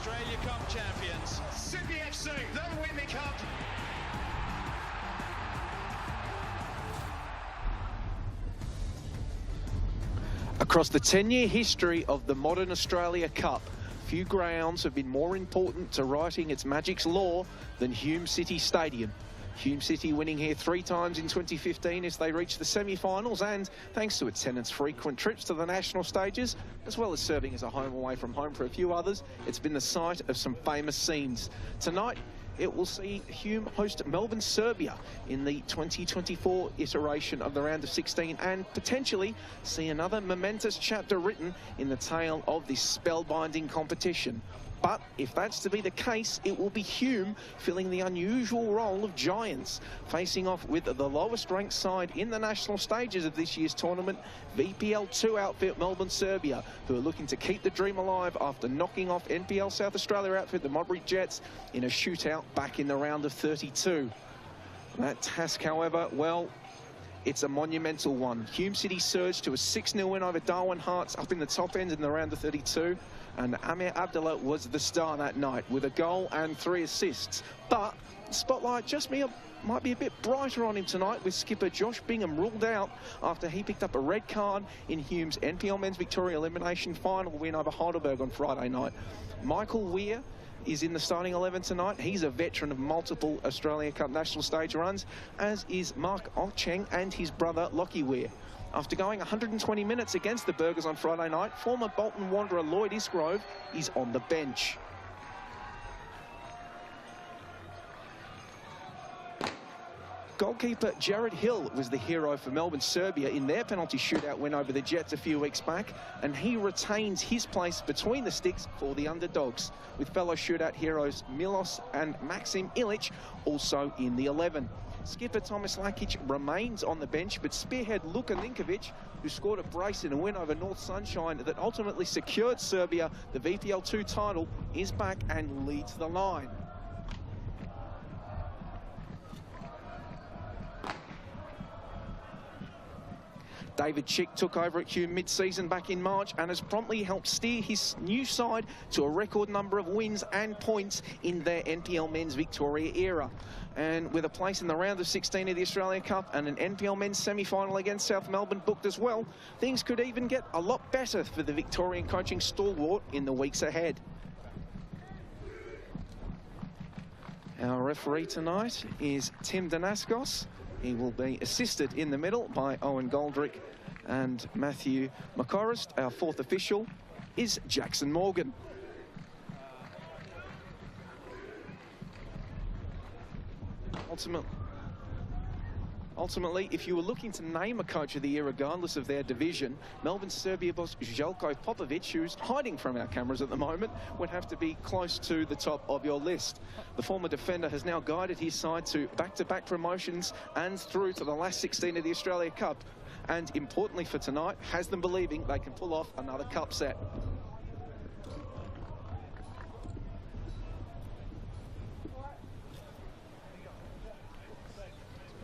Australia Cup champions. Sydney FC, they'll win the cup. Across the 10-year history of the modern Australia Cup, few grounds have been more important to writing its magic's law than Hume City Stadium. Hume City winning here 3 times in 2015 as they reached the semi-finals, and thanks to its tenants' frequent trips to the national stages, as well as serving as a home away from home for a few others, it's been the site of some famous scenes. Tonight, it will see Hume host Melbourne, Srbija in the 2024 iteration of the round of 16 and potentially see another momentous chapter written in the tale of this spellbinding competition. But if that's to be the case, it will be Hume filling the unusual role of giants, facing off with the lowest ranked side in the national stages of this year's tournament, VPL 2 outfit Melbourne, Srbija, who are looking to keep the dream alive after knocking off NPL South Australia outfit the Modbury Jets in a shootout back in the round of 32. That task, however, well, it's a monumental one. Hume City surged to a 6-0 win over Darwin Hearts up in the top end in the round of 32. And Amir Abdullah was the star that night with a goal and 3 assists. But the spotlight might be a bit brighter on him tonight, with skipper Josh Bingham ruled out after he picked up a red card in Hume's NPL Men's Victoria Elimination Final win over Heidelberg on Friday night. Michael Weir is in the starting 11 tonight. He's a veteran of multiple Australia Cup national stage runs, as is Mark Ocheng and his brother Lockie Weir. After going 120 minutes against the Burgers on Friday night, former Bolton Wanderer Lloyd Isgrove is on the bench. Goalkeeper Jared Hill was the hero for Melbourne, Srbija in their penalty shootout win over the Jets a few weeks back, and he retains his place between the sticks for the underdogs, with fellow shootout heroes Milos and Maxim Ilic also in the 11. Skipper Tomas Lakic remains on the bench, but spearhead Luka Ninkovic, who scored a brace in a win over North Sunshine that ultimately secured Srbija the VPL 2 title, is back and leads the line. David Chick took over at Hume mid-season back in March and has promptly helped steer his new side to a record number of wins and points in their NPL Men's Victoria era. And with a place in the round of 16 of the Australia Cup and an NPL Men's semi-final against South Melbourne booked as well, things could even get a lot better for the Victorian coaching stalwart in the weeks ahead. Our referee tonight is Tim Danaskos. He will be assisted in the middle by Owen Goldrick and Matthew McCorrist. Our 4th official is Jackson Morgan. Ultimately, if you were looking to name a coach of the year regardless of their division, Melbourne Srbija boss Željko Popovic, who's hiding from our cameras at the moment, would have to be close to the top of your list. The former defender has now guided his side to back-to-back promotions and through to the last 16 of the Australia Cup, and importantly for tonight, has them believing they can pull off another cup set.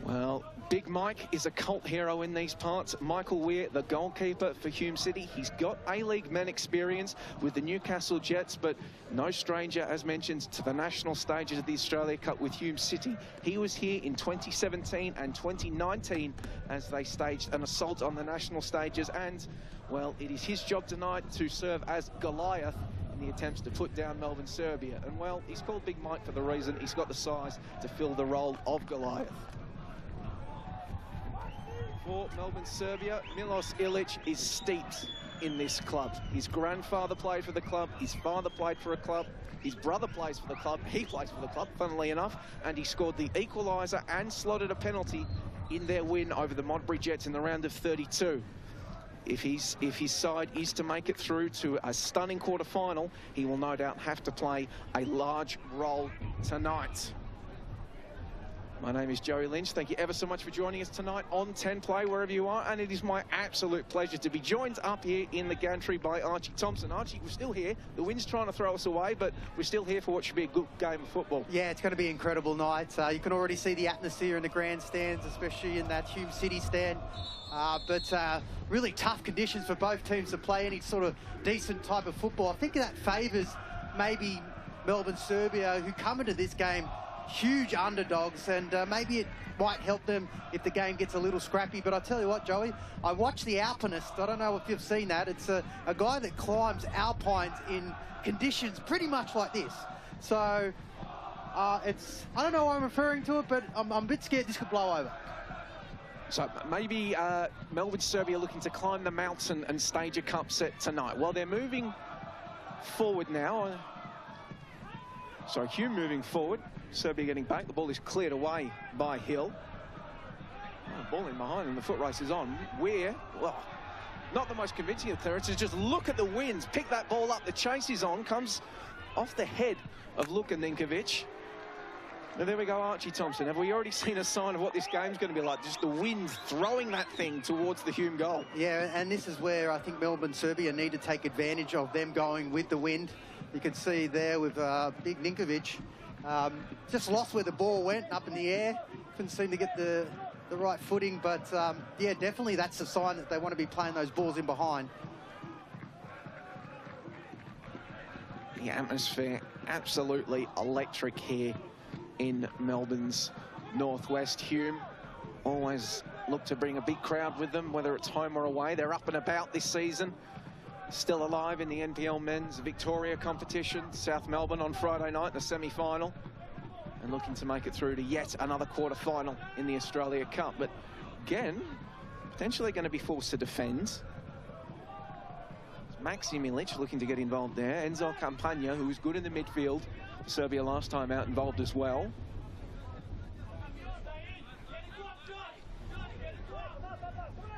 Well, Big Mike is a cult hero in these parts. Michael Weir, the goalkeeper for Hume City. He's got A-League men experience with the Newcastle Jets, but no stranger, as mentioned, to the national stages of the Australia Cup with Hume City. He was here in 2017 and 2019 as they staged an assault on the national stages, and, well, it is his job tonight to serve as Goliath in the attempts to put down Melbourne, Srbija. And, well, he's called Big Mike for the reason he's got the size to fill the role of Goliath. For Melbourne, Srbija, Milos Ilic is steeped in this club. His grandfather played for the club, his father played for a club, his brother plays for the club, he plays for the club, funnily enough, and he scored the equaliser and slotted a penalty in their win over the Modbury Jets in the round of 32. If his side is to make it through to a stunning quarter-final, he will no doubt have to play a large role tonight. My name is Joey Lynch. Thank you ever so much for joining us tonight on 10 Play, wherever you are. And it is my absolute pleasure to be joined up here in the gantry by Archie Thompson. Archie, we're still here. The wind's trying to throw us away, but we're still here for what should be a good game of football. Yeah, it's going to be an incredible night. You can already see the atmosphere in the grandstands, especially in that Hume City stand. But really tough conditions for both teams to play any sort of decent type of football. I think that favours maybe Melbourne, Srbija, who come into this game huge underdogs, and maybe it might help them if the game gets a little scrappy. But I tell you what, Joey, I watched the Alpinist. I don't know if you've seen that. It's a guy that climbs alpines in conditions pretty much like this. So I don't know why I'm referring to it, but I'm a bit scared this could blow over. So maybe Melbourne, Srbija looking to climb the mountain and stage a cup set tonight. Well, they're moving forward now. So Hume moving forward. Srbija getting back. The ball is cleared away by Hill. Oh, ball in behind and the foot race is on. Weir, well, not the most convincing of clearances. Just look at the winds. Pick that ball up. The chase is on. Comes off the head of Luka Ninkovic. And there we go, Archie Thompson. Have we already seen a sign of what this game's going to be like? Just the winds throwing that thing towards the Hume goal. Yeah, and this is where I think Melbourne, Srbija need to take advantage of them going with the wind. You can see there with big Ninkovic. Just lost where the ball went, up in the air. Couldn't seem to get the right footing, but yeah, definitely that's a sign that they want to be playing those balls in behind. The atmosphere absolutely electric here in Melbourne's northwest. Hume always look to bring a big crowd with them, whether it's home or away. They're up and about this season. Still alive in the NPL Men's Victoria competition. South Melbourne on Friday night, the semi-final. And looking to make it through to yet another quarter-final in the Australia Cup. But again, potentially going to be forced to defend. Maxim Ilic looking to get involved there. Enzo Campagna, who was good in the midfield for Srbija last time out, involved as well.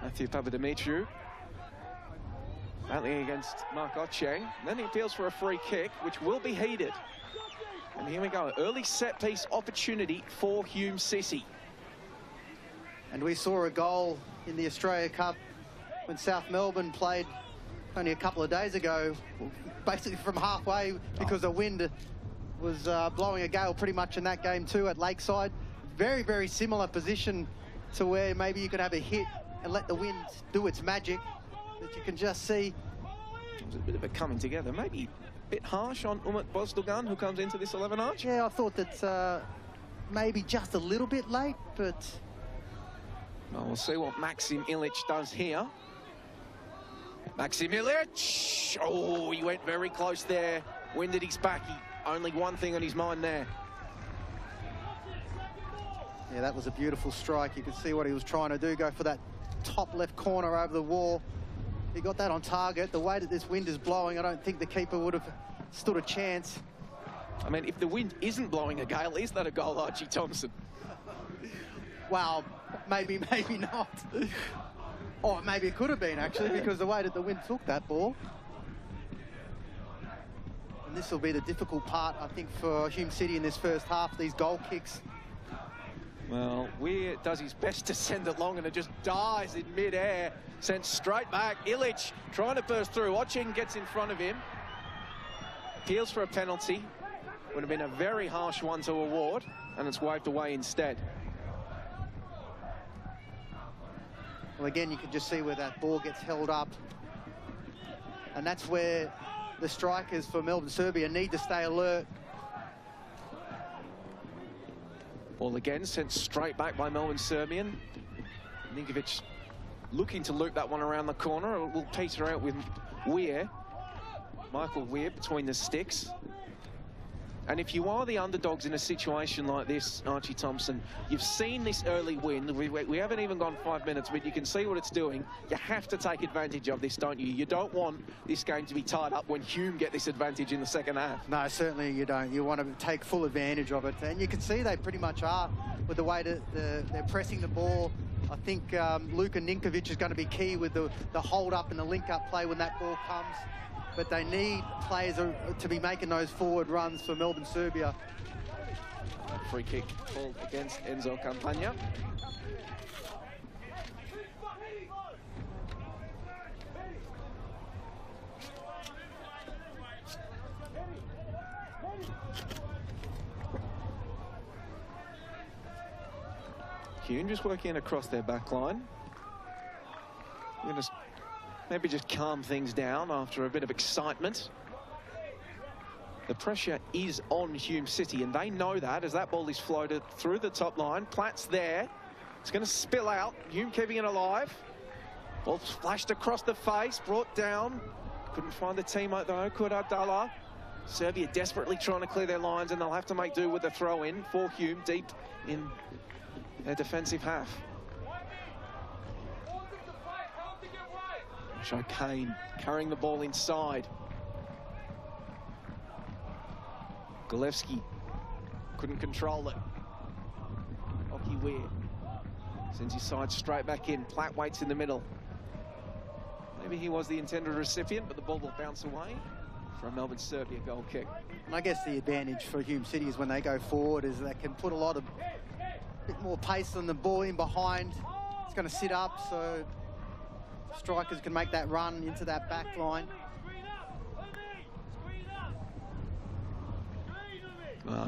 Matthew Papadimitriou battling against Mark Ocheng. Then he appeals for a free kick, which will be heeded. And here we go, early set-piece opportunity for Hume City. And we saw a goal in the Australia Cup when South Melbourne played only a couple of days ago, basically from halfway, because the wind was blowing a gale pretty much in that game too at Lakeside. Very, very similar position to where maybe you could have a hit and let the wind do its magic. That you can just see. There's a bit of a coming together, maybe a bit harsh on Umut Bozdogan, who comes into this 11 Arch. Yeah, I thought that maybe just a little bit late, but... Well, we'll see what Maxim Ilic does here. Maxim Ilic! Oh, he went very close there. Winded his backy. Only one thing on his mind there. Yeah, that was a beautiful strike. You could see what he was trying to do, go for that top left corner over the wall. He got that on target. The way that this wind is blowing, I don't think the keeper would have stood a chance. I mean, if the wind isn't blowing a gale, is that a goal, Archie Thompson? Well, maybe not. Or maybe it could have been, actually, because the way that the wind took that ball. And this will be the difficult part, I think, for Hume City in this first half, these goal kicks. Well, Weir does his best to send it long, and it just dies in mid-air. Sent straight back. Ilic trying to burst through. Ocheng gets in front of him. Appeals for a penalty. Would have been a very harsh one to award, and it's waved away instead. Well, again, you can just see where that ball gets held up. And that's where the strikers for Melbourne, Srbija need to stay alert. Ball again sent straight back by Melbourne, Serbian. Ninkovic looking to loop that one around the corner. It will peter out with Weir. Michael Weir between the sticks. And if you are the underdogs in a situation like this, Archie Thompson, you've seen this early win. We haven't even gone 5 minutes, but you can see what it's doing. You have to take advantage of this, don't you? You don't want this game to be tied up when Hume get this advantage in the second half. No, certainly you don't. You want to take full advantage of it. And you can see they pretty much are with the way that they're pressing the ball. I think Luka Ninkovic is going to be key with the hold-up and the link-up play when that ball comes. But they need players to be making those forward runs for Melbourne, Srbija. Free kick called against Enzo Campagna. Hume just working across their back line. We're going to maybe just calm things down after a bit of excitement. the pressure is on Hume City, and they know that as that ball is floated through the top line. Platt's there. It's going to spill out. Hume keeping it alive. Ball flashed across the face, brought down. Couldn't find the teammate though, could Abdallah. Serbia desperately trying to clear their lines, and they'll have to make do with a throw-in for Hume deep in their defensive half. Joe Kane carrying the ball inside. Golevsky couldn't control it. Lachie Weir sends his side straight back in. Platt waits in the middle. Maybe he was the intended recipient, but the ball will bounce away for a Melbourne Serbia goal kick. And I guess the advantage for Hume City is when they go forward is they can put a bit more pace on the ball in behind. It's going to sit up, so strikers can make that run into that back line.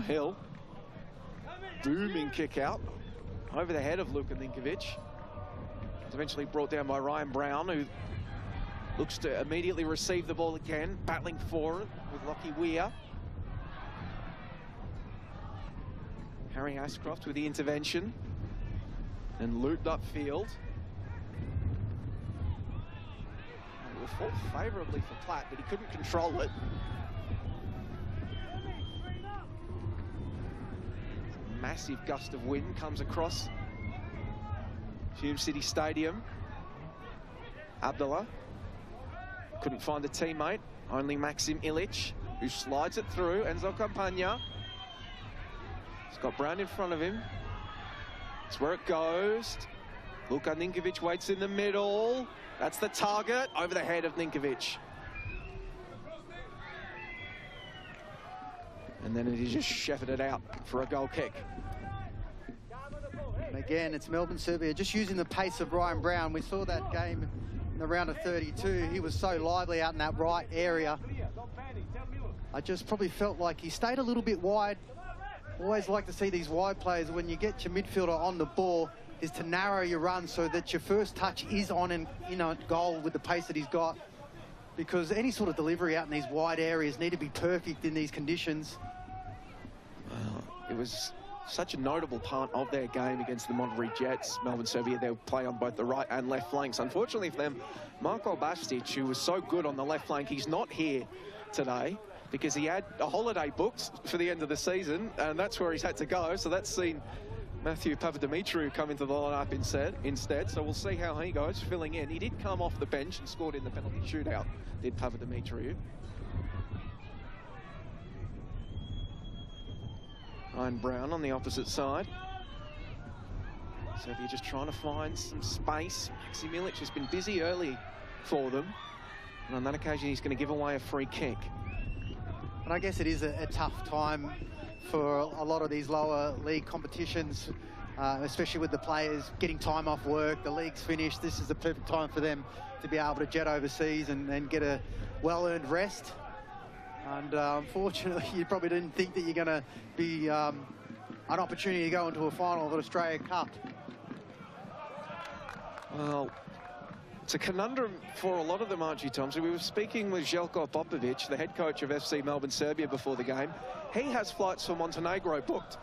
Hill, booming kick out over the head of Luka Ninkovic. It's eventually brought down by Ryan Brown, who looks to immediately receive the ball again, battling for it with Lachie Weir. Harry Ashcroft with the intervention and looped upfield. It will fall favourably for Platt, but he couldn't control it. Massive gust of wind comes across Hume City Stadium. Abdallah couldn't find a teammate, only Maxim Ilic, who slides it through. Enzo Campagna. He's got Brown in front of him. That's where it goes. Luka Ninkovic waits in the middle. That's the target, over the head of Ninkovic. And then he just shepherded out for a goal kick. And again, it's Melbourne Serbia just using the pace of Ryan Brown. We saw that game in the round of 32. He was so lively out in that right area. I just probably felt like he stayed a little bit wide. Always like to see these wide players, when you get your midfielder on the ball, is to narrow your run so that your first touch is on and goal with the pace that he's got. Because any sort of delivery out in these wide areas need to be perfect in these conditions. Well, it was such a notable part of their game against the Monterey Jets. Melbourne Serbia, they'll play on both the right and left flanks. Unfortunately for them, Marko Bastic, who was so good on the left flank, he's not here today because he had a holiday booked for the end of the season, and that's where he's had to go. So that's seen Matthew Papadimitriou come into the lineup instead. So we'll see how he goes, filling in. He did come off the bench and scored in the penalty shootout, did Papadimitriou. Ryan Brown on the opposite side. Serbia just trying to find some space. Maxim Ilic has been busy early for them. And on that occasion, he's going to give away a free kick. And I guess it is a tough time for a lot of these lower league competitions, especially with the players getting time off work. The league's finished. This is the perfect time for them to be able to jet overseas and get a well-earned rest. And unfortunately, you probably didn't think that you're going to be an opportunity to go into a final of an Australia Cup. Well, it's a conundrum for a lot of them, Archie Thompson. We were speaking with Željko Popovic, the head coach of FC Melbourne Serbia, before the game. He has flights for Montenegro booked.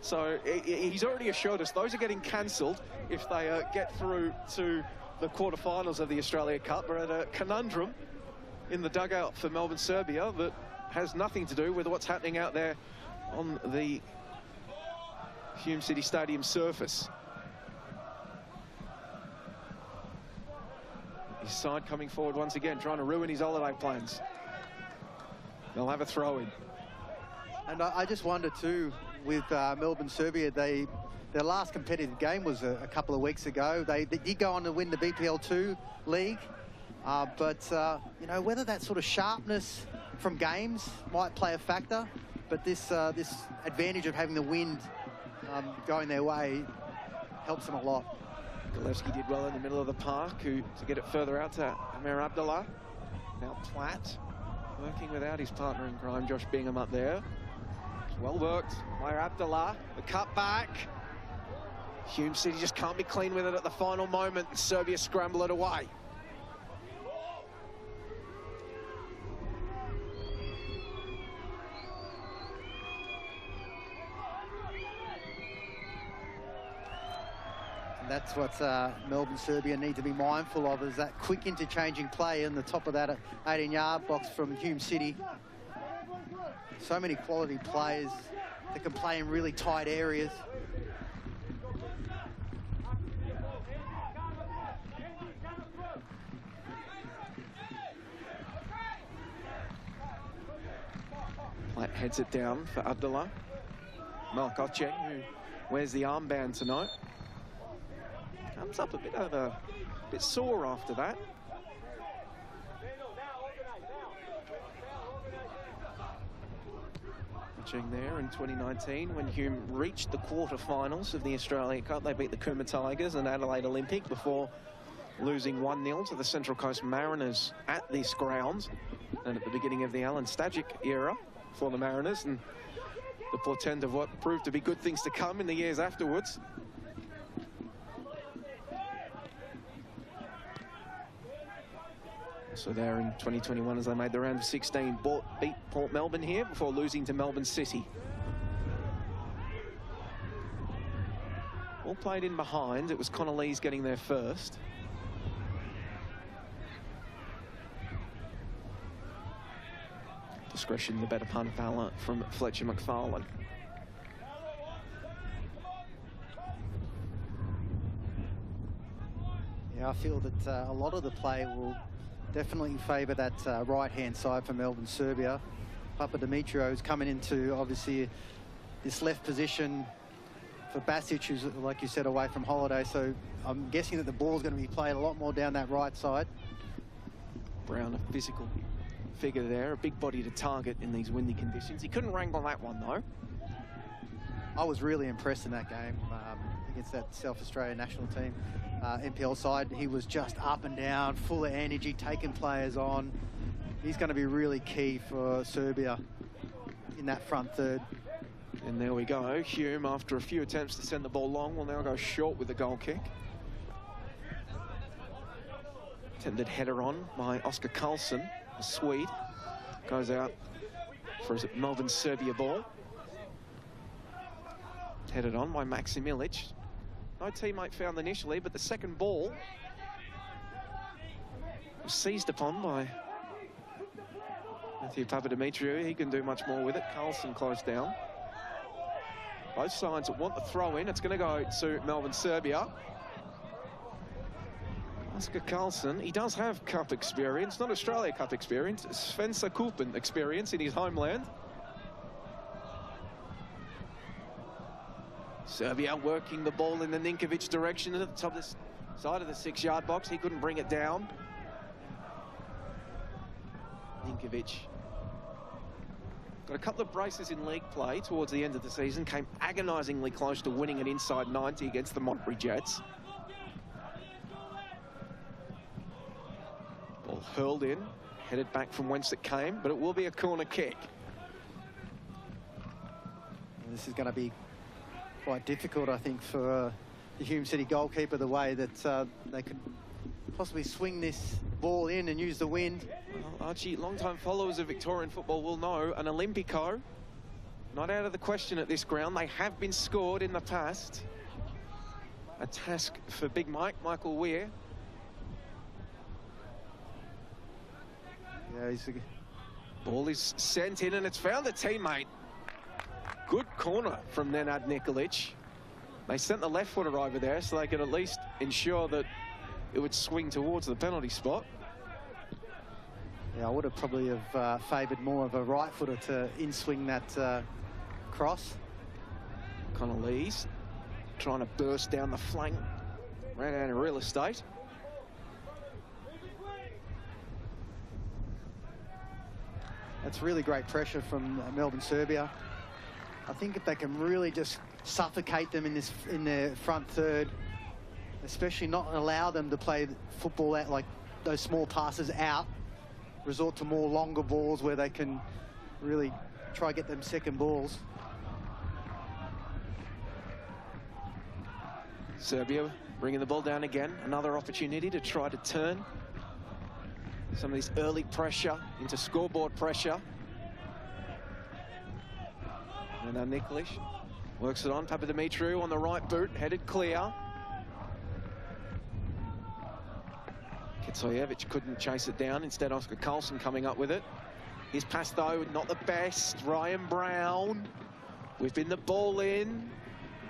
So he's already assured us those are getting cancelled if they get through to the quarterfinals of the Australia Cup. We're at a conundrum in the dugout for Melbourne Serbia that has nothing to do with what's happening out there on the Hume City Stadium surface. His side coming forward once again, trying to ruin his holiday plans. They'll have a throw-in. And I just wonder too, with Melbourne Serbia, their last competitive game was a couple of weeks ago. They did go on to win the BPL2 league, but whether that sort of sharpness from games might play a factor, but this advantage of having the wind going their way helps them a lot. Golevsky did well in the middle of the park to get it further out to Amir Abdallah. Now Platt working without his partner in crime, Josh Bingham, up there. Well worked by Abdallah. The cut back. Hume City just can't be clean with it at the final moment. Serbia scramble it away. That's what Melbourne, Serbia need to be mindful of, is that quick interchanging play in the top of that 18-yard box from Hume City. So many quality players that can play in really tight areas. Platt heads it down for Abdullah. Mark Ocheng, who wears the armband tonight. Comes up a bit sore after that. Ocheng there in 2019 when Hume reached the quarterfinals of the Australia Cup. They beat the Cooma Tigers and Adelaide Olympic before losing 1-0 to the Central Coast Mariners at this ground, and at the beginning of the Alan Stajic era for the Mariners, and the portend of what proved to be good things to come in the years afterwards. So there in 2021, as they made the round of 16, beat Port Melbourne here before losing to Melbourne City. All played in behind. It was Connolly's getting there first. Discretion, the better part of valor from Fletcher McFarlane. Yeah, I feel that a lot of the play will definitely favour that right-hand side for Melbourne, Serbia. Papadimitriou is coming into, obviously, this left position for Basic, who's, like you said, away from holiday. So I'm guessing that the ball's going to be played a lot more down that right side. Brown, a physical figure there, a big body to target in these windy conditions. He couldn't wrangle that one, though. I was really impressed in that game against that South Australian national team. NPL side, he was just up and down, full of energy, taking players on. He's going to be really key for Serbia in that front third. And there we go. Hume, after a few attempts to send the ball long, will now go short with the goal kick. Attempted header on by Oscar Karlsson, the Swede. Goes out for his Melbourne Serbia ball. Headed on by Maxim Ilic. No teammate found initially, but the second ball was seized upon by Matthew Papadimitriou. He can do much more with it. Karlsson closed down. Both sides want the throw in. It's going to go to Melbourne, Serbia. Oscar Karlsson, he does have cup experience, not Australia Cup experience, Svenska Cupen experience in his homeland. Serbia working the ball in the Ninkovic direction at the top of the side of the 6-yard box. He couldn't bring it down. Ninkovic got a couple of braces in league play towards the end of the season, came agonisingly close to winning an inside 90 against the Monterey Jets. Ball hurled in, headed back from whence it came, but it will be a corner kick. And this is going to be quite difficult, I think, for the Hume City goalkeeper, the way that they could possibly swing this ball in and use the wind. Well, Archie, long-time followers of Victorian football will know an Olympico not out of the question at this ground. They have been scored in the past. A task for Big Mike, Michael Weir. Yeah, Ball is sent in and it's found a teammate. Good corner from Nenad Nikolic. They sent the left footer over there so they could at least ensure that it would swing towards the penalty spot. Yeah, I would have probably have favoured more of a right footer to in-swing that cross. Connolly's trying to burst down the flank. Ran out of real estate. That's really great pressure from Melbourne, Serbia. I think if they can really just suffocate them in their front third, especially not allow them to play football out, like those small passes out, resort to more longer balls where they can really try to get them second balls. Serbia bringing the ball down again. Another opportunity to try to turn some of this early pressure into scoreboard pressure. And now Nikolic works it on. Papadimitriou on the right boot, headed clear. Tojevic couldn't chase it down. Instead, Oscar Carlson coming up with it. His pass, though, not the best. Ryan Brown whipping the ball in.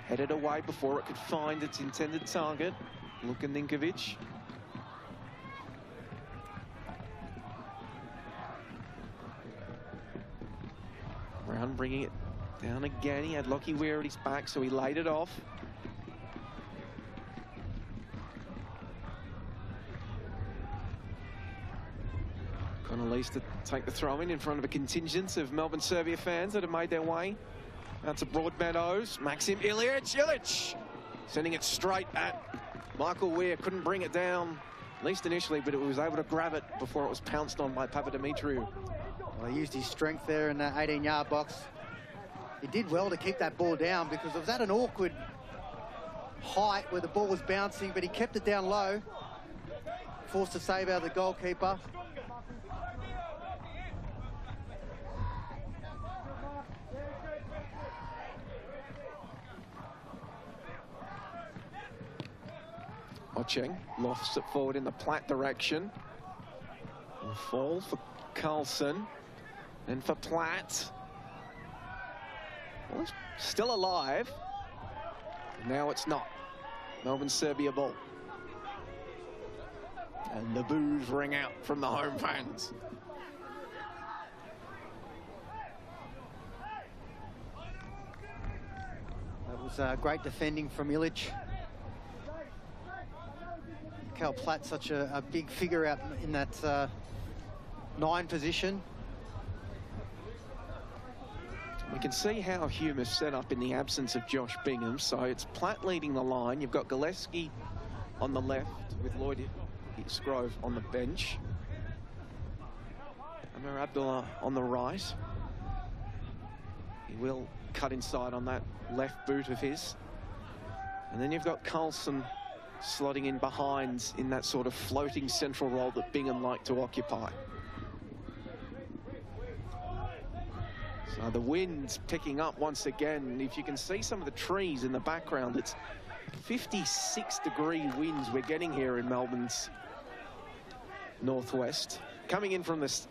Headed away before it could find its intended target. Luka Ninkovic. Brown bringing it down again. He had Lockie Weir at his back, so he laid it off. Connolly's to take the throw in front of a contingent of Melbourne Serbia fans that have made their way out to Broadmeadows. Maxim Ilic sending it straight at Michael Weir. Couldn't bring it down, at least initially, but it was able to grab it before it was pounced on by Papadimitriou. Well, he used his strength there in that 18-yard box. He did well to keep that ball down because it was at an awkward height where the ball was bouncing, but he kept it down low. Forced a save out of the goalkeeper. Ocheng lofts it forward in the Platt direction. And fall for Carlson. And for Platt. Well, he's still alive. Now it's not. Melbourne Serbia ball. And the boos ring out from the home fans. That was great defending from Ilic. Cal Platt, such a big figure out in that 9 position. We can see how Hume is set up in the absence of Josh Bingham. So it's Platt leading the line. You've got Gillespie on the left with Lloyd Scrove on the bench. Amir Abdullah on the right. He will cut inside on that left boot of his. And then you've got Carlson slotting in behind in that sort of floating central role that Bingham liked to occupy. So the wind's picking up once again. If you can see some of the trees in the background, it's 56-degree winds we're getting here in Melbourne's northwest. Coming in from this,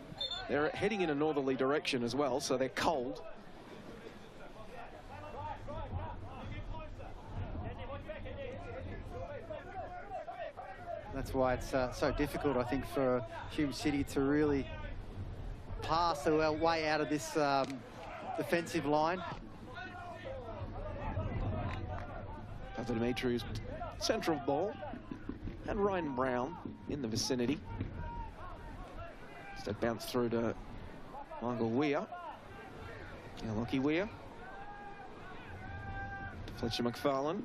they're heading in a northerly direction as well, so they're cold. That's why it's so difficult, I think, for Hume City to really pass their way out of this defensive line. Papadimitriou's central ball. And Ryan Brown in the vicinity. That bounced through to Michael Weir. Now Lockie Weir. Fletcher McFarlane.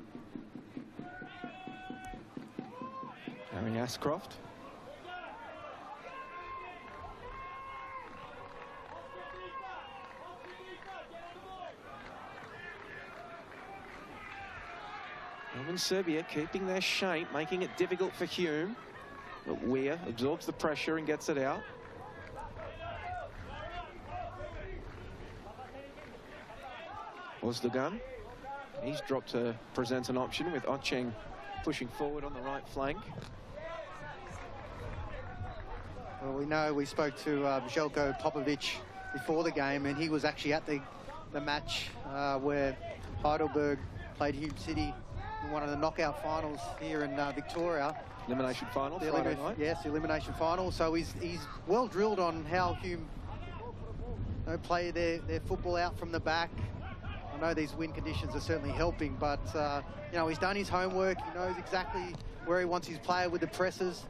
Harry Ashcroft. Melbourne Serbia keeping their shape, making it difficult for Hume. But Weir absorbs the pressure and gets it out. Ozdogan. He's dropped to present an option with Ocheng pushing forward on the right flank. Well, we know we spoke to Željko Popovic before the game, and he was actually at the match where Heidelberg played Hume City in one of the knockout finals here in Victoria. Elimination final, Friday night. Yes, the elimination final. So he's well drilled on how Hume play their football out from the back. I know these wind conditions are certainly helping, but you know, he's done his homework. He knows exactly where he wants his player with the presses.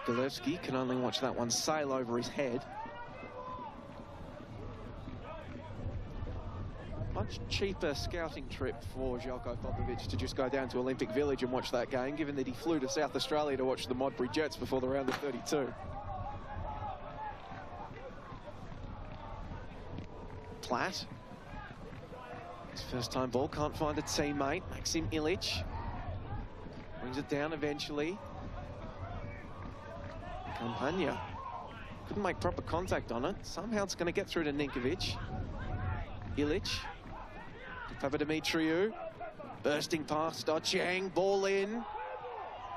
Zalewski can only watch that one sail over his head. Much cheaper scouting trip for Željko Popovic to just go down to Olympic Village and watch that game, given that he flew to South Australia to watch the Modbury Jets before the round of 32. Platt. His first time ball, can't find a teammate. Maxim Ilic brings it down eventually. Campagna couldn't make proper contact on it. Somehow it's going to get through to Ninkovic. Ilic. Papadimitriou. Bursting past Ocheng. Ball in.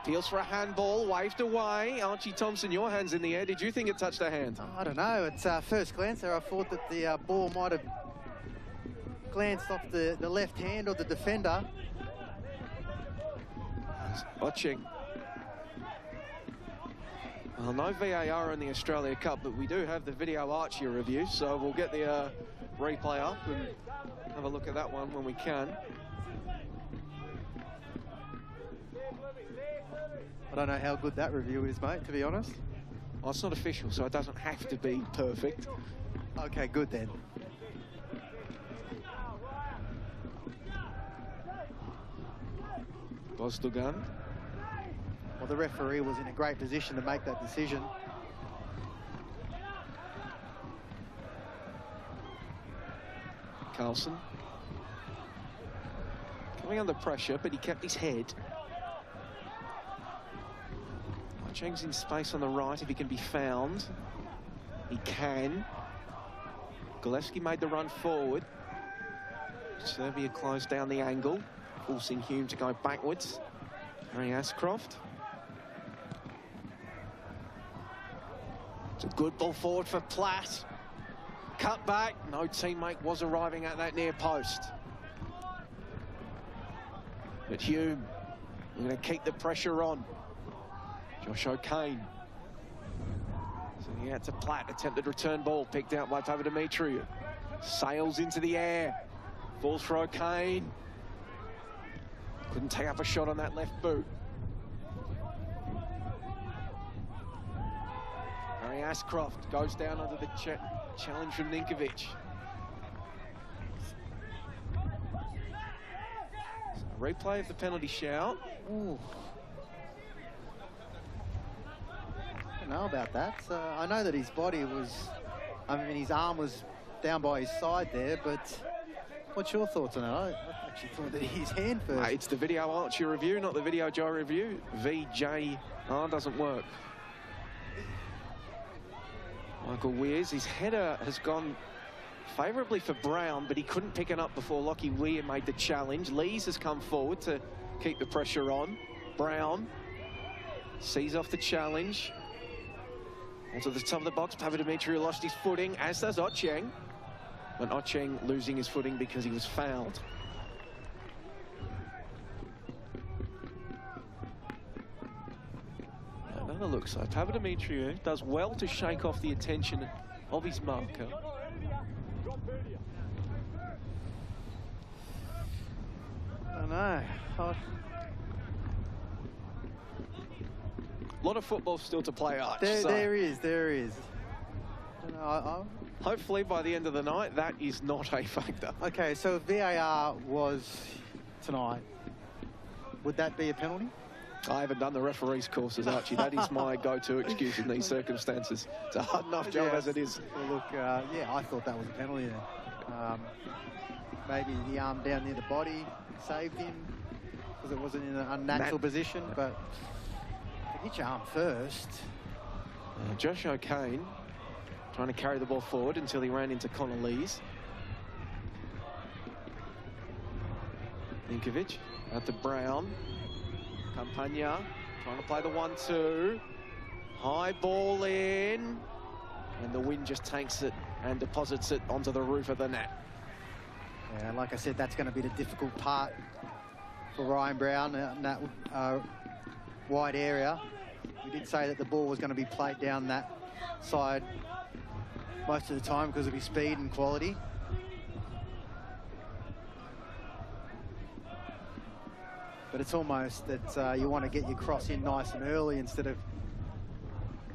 Appeals for a handball, waved away. Archie Thompson, your hand's in the air. Did you think it touched a hand? I don't know. It's first glance there. I thought that the ball might have glanced off the left hand of the defender. Watching. Well, no VAR in the Australia Cup, but we do have the video archie review, so we'll get the replay up and have a look at that one when we can. I don't know how good that review is, mate, to be honest. Well, it's not official, so it doesn't have to be perfect. Okay, good then. Bostelgun. Well, the referee was in a great position to make that decision. Carlson. Coming under pressure, but he kept his head. Cheng's in space on the right if he can be found. He can. Gillespie made the run forward. Serbia closed down the angle, forcing Hume to go backwards. Harry Ashcroft. It's a good ball forward for Platt. Cut back. No teammate was arriving at that near post. But Hume, we're going to keep the pressure on. Josh O'Kane. Sending out to Platt, attempted return ball, picked out by Papadimitriou. Sails into the air, falls for O'Kane. Couldn't take up a shot on that left boot. Harry Ashcroft goes down under the challenge from Ninkovic. So, replay of the penalty shout. Ooh. Know about that. I know that his body was, his arm was down by his side there, but what's your thoughts on that? I actually thought that his hand first. It's the video archie review, not the video Joe review. VJR doesn't work. Michael Weirs, his header has gone favourably for Brown, but he couldn't pick it up before Lockie Weir made the challenge. Lees has come forward to keep the pressure on. Brown sees off the challenge. Onto the top of the box, Papadimitriou lost his footing, as does Ocheng. But Ocheng losing his footing because he was fouled. Another look, so Papadimitriou does well to shake off the attention of his marker. I don't know. A lot of football still to play, Arch. There is. I don't know, hopefully by the end of the night, that is not a factor. Okay, so if VAR was tonight, would that be a penalty? I haven't done the referee's courses, Archie. That is my go-to excuse in these circumstances. It's a hard enough job as it is. Well, look, yeah, I thought that was a penalty then. Maybe the arm down near the body saved him because it wasn't in an unnatural position, but hit your arm first. Josh O'Kane trying to carry the ball forward until he ran into Connor Lees. Ninkovic out to Brown. Campagna trying to play the 1-2. High ball in. And the wind just takes it and deposits it onto the roof of the net. Yeah, like I said, that's going to be the difficult part for Ryan Brown in that wide area. We did say that the ball was going to be played down that side most of the time because of his speed and quality. But it's almost that you want to get your cross in nice and early instead of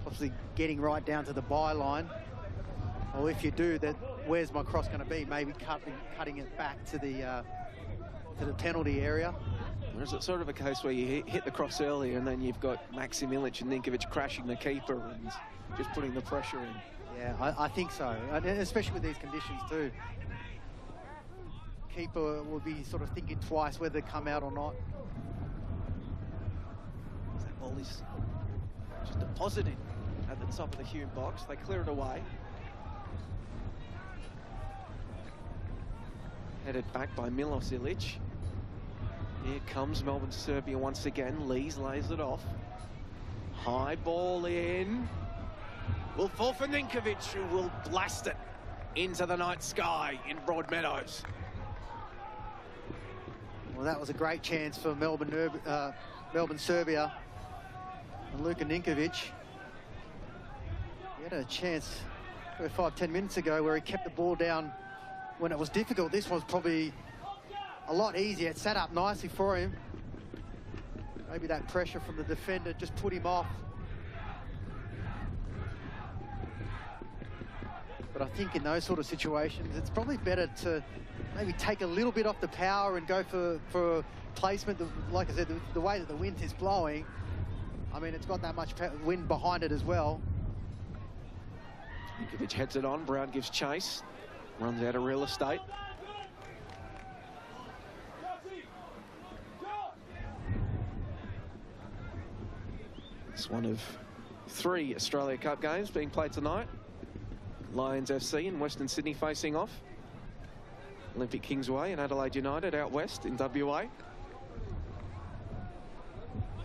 obviously getting right down to the byline. Or if you do that, where's my cross going to be? Maybe cutting it back to the penalty area. Or is it sort of a case where you hit the cross earlier and then you've got Maxim Ilic and Ninkovic crashing the keeper and just putting the pressure in? Yeah, I think so, and especially with these conditions too. Keeper will be sort of thinking twice whether to come out or not. That ball is just deposited at the top of the Hume box. They clear it away. Headed back by Milos Ilic. Here comes Melbourne, Serbia once again. Lees lays it off. High ball in. Will fall for Ninkovic, who will blast it into the night sky in Broadmeadows. Well, that was a great chance for Melbourne, Serbia. And Luka Ninkovic. He had a chance 5-10 minutes ago where he kept the ball down when it was difficult. This was probably a lot easier. It sat up nicely for him. Maybe that pressure from the defender just put him off. But I think in those sort of situations, it's probably better to maybe take a little bit off the power and go for placement. Like I said, the way that the wind is blowing, I mean, it's got that much wind behind it as well. Ninkovic heads it on. Brown gives chase. Runs out of real estate. It's one of 3 Australia Cup games being played tonight. Lions FC in Western Sydney facing off. Olympic Kingsway and Adelaide United out west in WA.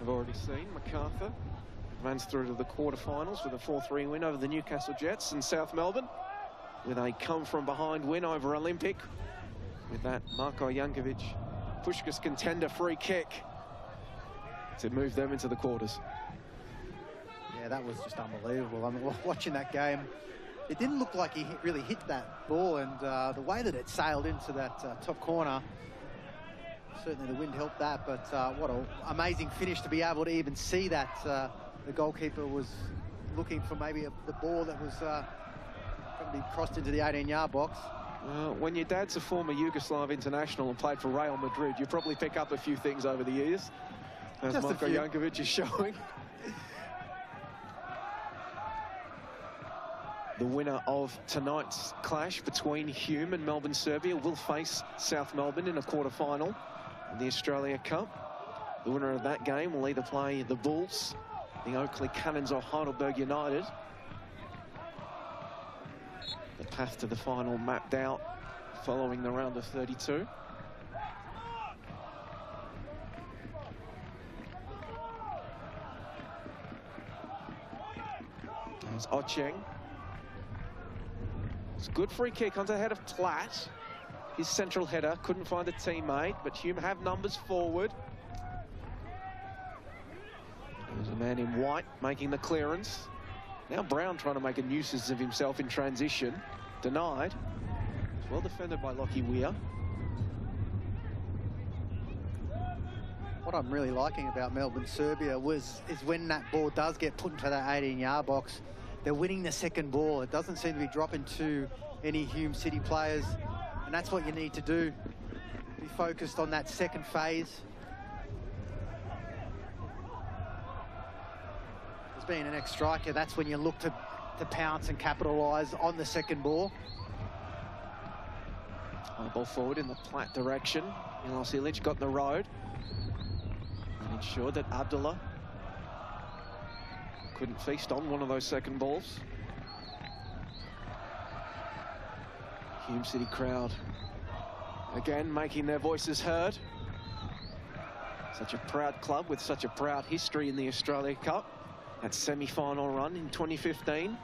I've already seen MacArthur advance through to the quarterfinals with a 4-3 win over the Newcastle Jets in South Melbourne, with a come-from-behind win over Olympic, with that Marko Jankovic Puskás contender free kick to move them into the quarters. Yeah, that was just unbelievable. I mean, watching that game, it didn't look like he really hit that ball, and the way that it sailed into that top corner, certainly the wind helped that, but what an amazing finish to be able to even see that. The goalkeeper was looking for maybe the ball that was going to be crossed into the 18-yard box. When your dad's a former Yugoslav international and played for Real Madrid, you probably pick up a few things over the years, as Just Marko Jankovic is showing. The winner of tonight's clash between Hume and Melbourne, Serbia will face South Melbourne in a quarter-final in the Australia Cup. The winner of that game will either play the Bulls, the Oakley Cannons, or Heidelberg United. The path to the final mapped out following the round of 32. There's Ocheng. It's a good free kick onto the head of Platt. His central header couldn't find a teammate, but Hume have numbers forward. There's a man in white making the clearance. Now Brown trying to make a nuisance of himself in transition. Denied. It's well defended by Lockie Weir. What I'm really liking about Melbourne, Serbia is when that ball does get put into that 18-yard box, they're winning the second ball. It doesn't seem to be dropping to any Hume City players, and that's what you need to do. Be focused on that second phase. As being an ex-striker, that's when you look to pounce and capitalise on the second ball. High ball forward in the Platt direction. Milos Ilic got in the road and ensured that Abdullah couldn't feast on one of those second balls. Hume City crowd again making their voices heard. Such a proud club with such a proud history in the Australia Cup. That semi-final run in 2015.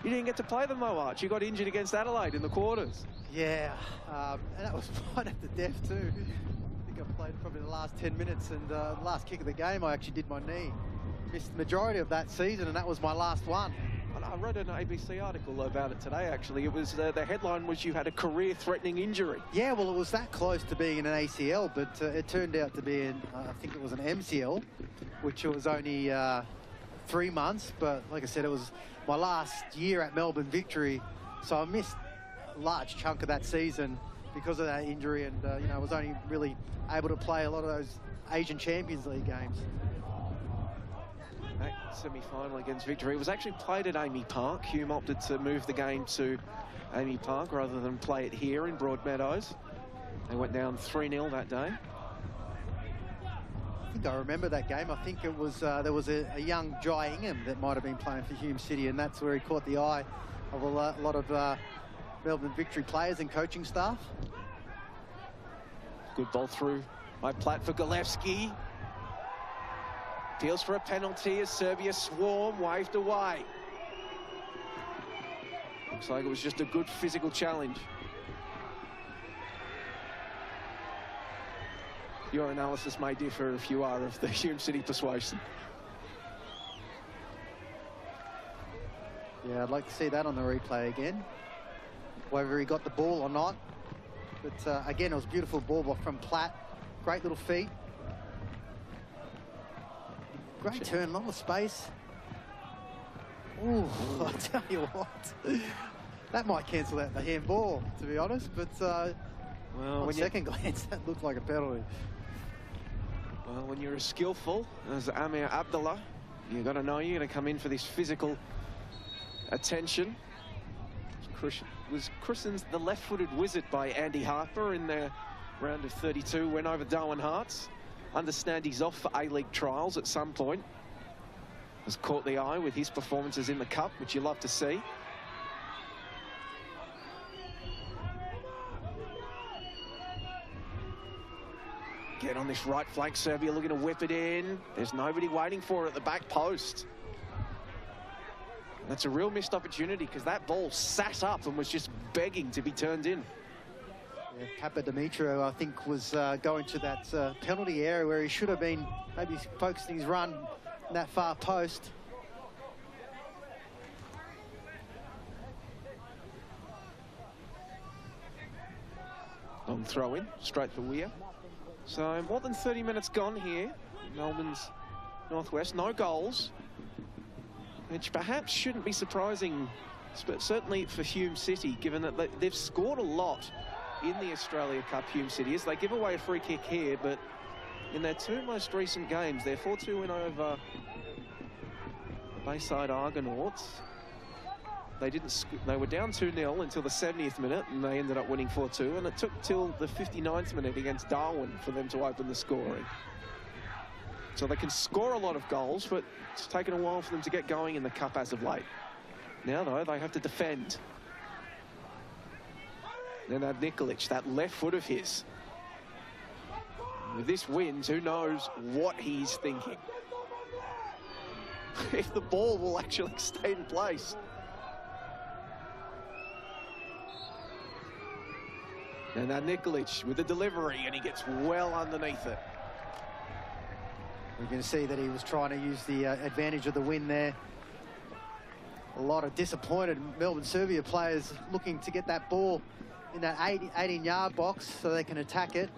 You didn't get to play them though, Arch. You got injured against Adelaide in the quarters. Yeah, and that was right at the death too. I think I played probably the last 10 minutes, and the last kick of the game I actually did my knee. Missed the majority of that season, and that was my last one. I read an ABC article about it today, actually. It was the headline was you had a career-threatening injury. Yeah, well, it was that close to being an ACL, but it turned out to be, I think it was an MCL, which was only 3 months. But like I said, it was my last year at Melbourne Victory, so I missed a large chunk of that season because of that injury, and you know, I was only really able to play a lot of those Asian Champions League games. That semi-final against Victory was actually played at Amy Park. Hume opted to move the game to Amy Park rather than play it here in Broadmeadows. They went down 3-0 that day. I think I remember that game. I think it was there was a young Jai Ingham that might have been playing for Hume City, and that's where he caught the eye of a lot of Melbourne Victory players and coaching staff. Good ball through By Platt for Golevski. Appeals for a penalty as Serbia swarm, waved away. Looks like it was just a good physical challenge. Your analysis may differ if you are of the Hume City persuasion. Yeah, I'd like to see that on the replay again. Whether he got the ball or not. But again, it was a beautiful ball from Platt. Great little feet. Great turn, a lot of space. Ooh, I tell you what. That might cancel out the handball, to be honest. But well, on second glance, that looked like a penalty. Well, when you're as skillful as Amir Abdullah, you've got to know you're going to come in for this physical attention. Was christened the left-footed wizard by Andy Harper in their round of 32, went over Darwin Hearts. Understand he's off for A-League trials at some point. Has caught the eye with his performances in the Cup, which you love to see. Get on this right flank, Serbia looking to whip it in. There's nobody waiting for it at the back post. That's a real missed opportunity because that ball sat up and was just begging to be turned in. Yeah, Papadimitriou, I think, was going to that penalty area where he should have been maybe focusing his run in that far post. Long throw in, straight for Weir. So more than 30 minutes gone here in Melbourne's northwest. No goals, which perhaps shouldn't be surprising, but certainly for Hume City, given that they've scored a lot in the Australia Cup, Hume City, as they give away a free kick here, but in their two most recent games, their 4-2 win over Bayside Argonauts, they were down 2-0 until the 70th minute, and they ended up winning 4-2, and it took till the 59th minute against Darwin for them to open the scoring. So they can score a lot of goals, but it's taken a while for them to get going in the Cup as of late. Now, though, they have to defend. Nenad Nikolic, that left foot of his. With this win, who knows what he's thinking. If the ball will actually stay in place. Nenad Nikolic with the delivery, and he gets well underneath it. You can see that he was trying to use the advantage of the win there. A lot of disappointed Melbourne Serbia players looking to get that ball in that 18-yard box so they can attack it.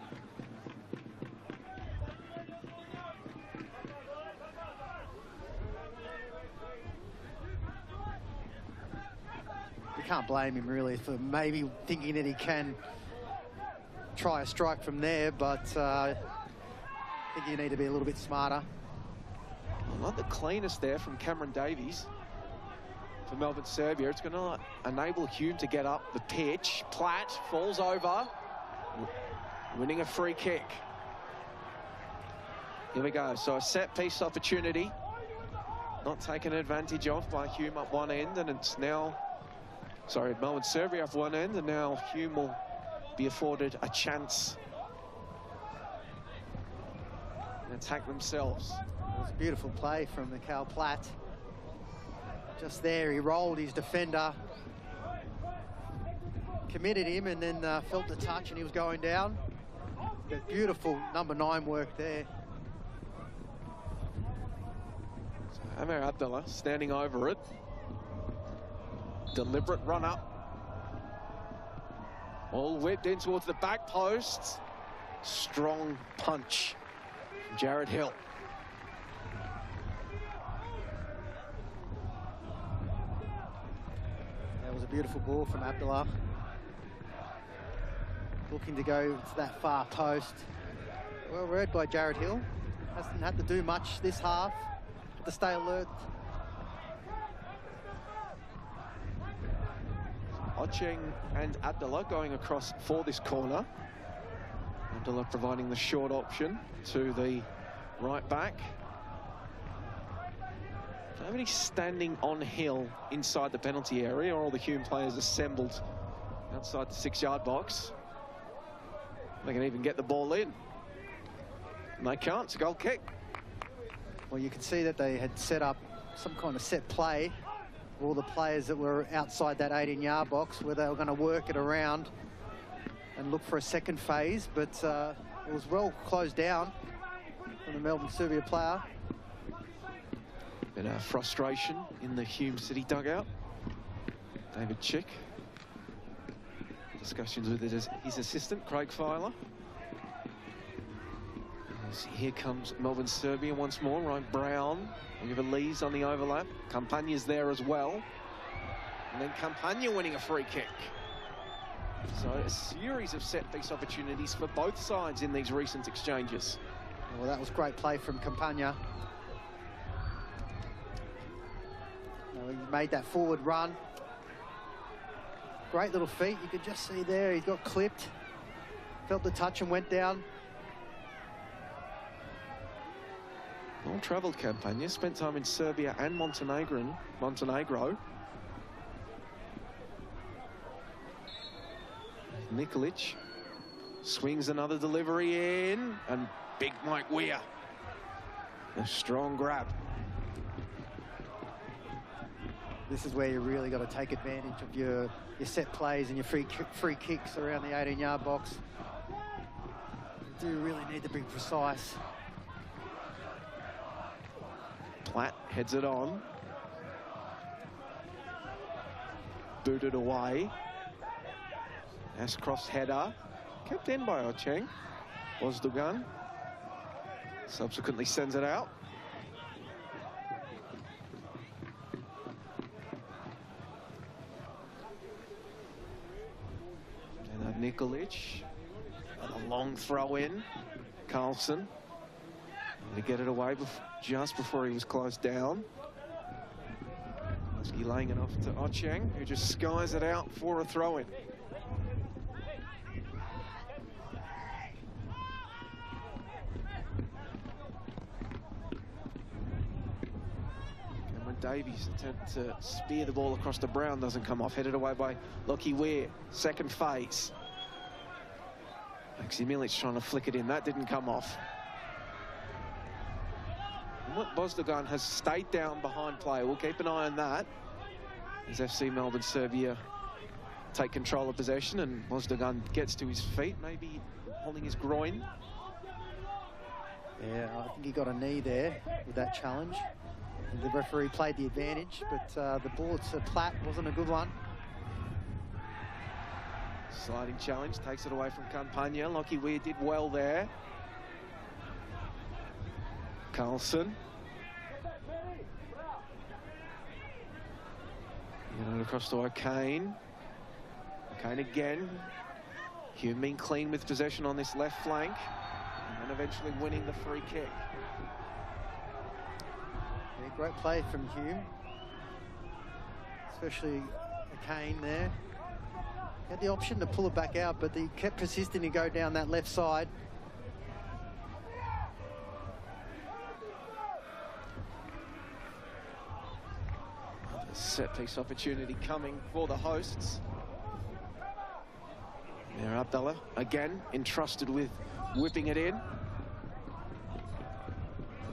You can't blame him really for maybe thinking that he can try a strike from there, but I think you need to be a little bit smarter. Not the cleanest there from Cameron Davies for Melbourne Serbia. It's going to enable Hume to get up the pitch. Platt falls over, winning a free kick. Here we go. So a set piece opportunity, not taken advantage of by Hume up one end, and it's now, sorry, Melbourne Serbia up one end, and now Hume will be afforded a chance and attack themselves. It was a beautiful play from Mikhail Platt. Just there, he rolled his defender, committed him, and then felt the touch, and he was going down. But beautiful number 9 work there. So Amir Abdullah standing over it. Deliberate run up. All whipped in towards the back post. Strong punch from Jared Hill. That was a beautiful ball from Abdullah. Looking to go to that far post. Well read by Jared Hill. Hasn't had to do much this half to stay alert. Ocheng and Abdullah going across for this corner. Abdullah providing the short option to the right back. Nobody standing on Hill inside the penalty area, or all the Hume players assembled outside the 6-yard box. They can even get the ball in. And they can't. It's a goal kick. Well, you can see that they had set up some kind of set play. All the players that were outside that 18-yard box where they were going to work it around and look for a second phase, but it was well closed down from the Melbourne Serbia player. Bit of frustration in the Hume City dugout. David Chick. Discussions with his assistant, Craig Filer. As here comes Melbourne Serbia once more. Ryan Brown, Oliver Lees on the overlap. Campagna's there as well. And then Campagna winning a free kick. So a series of set-piece opportunities for both sides in these recent exchanges. Well, that was great play from Campagna. He made that forward run. Great little feet. You could just see there, he got clipped. Felt the touch and went down. Well-travelled Campagna, spent time in Serbia and Montenegro. Nikolic swings another delivery in, and big Mike Weir. A strong grab. This is where you really got to take advantage of your set plays and your free kicks around the 18-yard box. You do really need to be precise. Platt heads it on. Booted away. Ashcroft's header. Kept in by Ocheng. Bozdogan subsequently sends it out. And Nikolic. And a long throw in. Carlson. To get it away just before he was closed down. Husky laying it off to Ocheng, who just skies it out for a throw-in. Cameron Davies' attempt to spear the ball across to Brown doesn't come off. Headed away by Lockie Weir. Second phase. Maxi Milic trying to flick it in. That didn't come off. Bozdogan has stayed down behind play. We'll keep an eye on that as FC Melbourne Serbia take control of possession, and Bozdogan gets to his feet, maybe holding his groin. Yeah, I think he got a knee there with that challenge. And the referee played the advantage, but the ball to Platt wasn't a good one. Sliding challenge, takes it away from Campagna. Lockie Weir did well there. Carlson. Across to O'Kane. O'Kane again. Hume being clean with possession on this left flank. And then eventually winning the free kick. Yeah, great play from Hume. Especially O'Kane there. He had the option to pull it back out, but he kept persisting to go down that left side. Set-piece opportunity coming for the hosts. There, Abdallah again entrusted with whipping it in.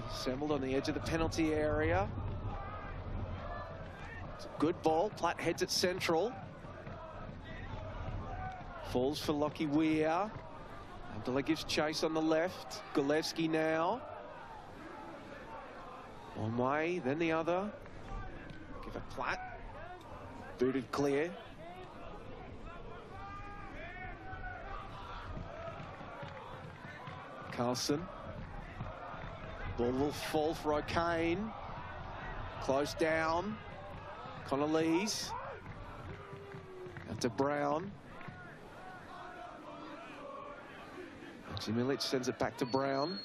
Assembled on the edge of the penalty area. It's a good ball. Platt heads it central. Falls for Lockie Weir. Abdallah gives chase on the left. Golevski now. One way, then the other. Give it Platt. Booted clear. Carlson. Ball will fall for O'Kane. Close down. Connolly's. Out to Brown. Maxi Milic sends it back to Brown.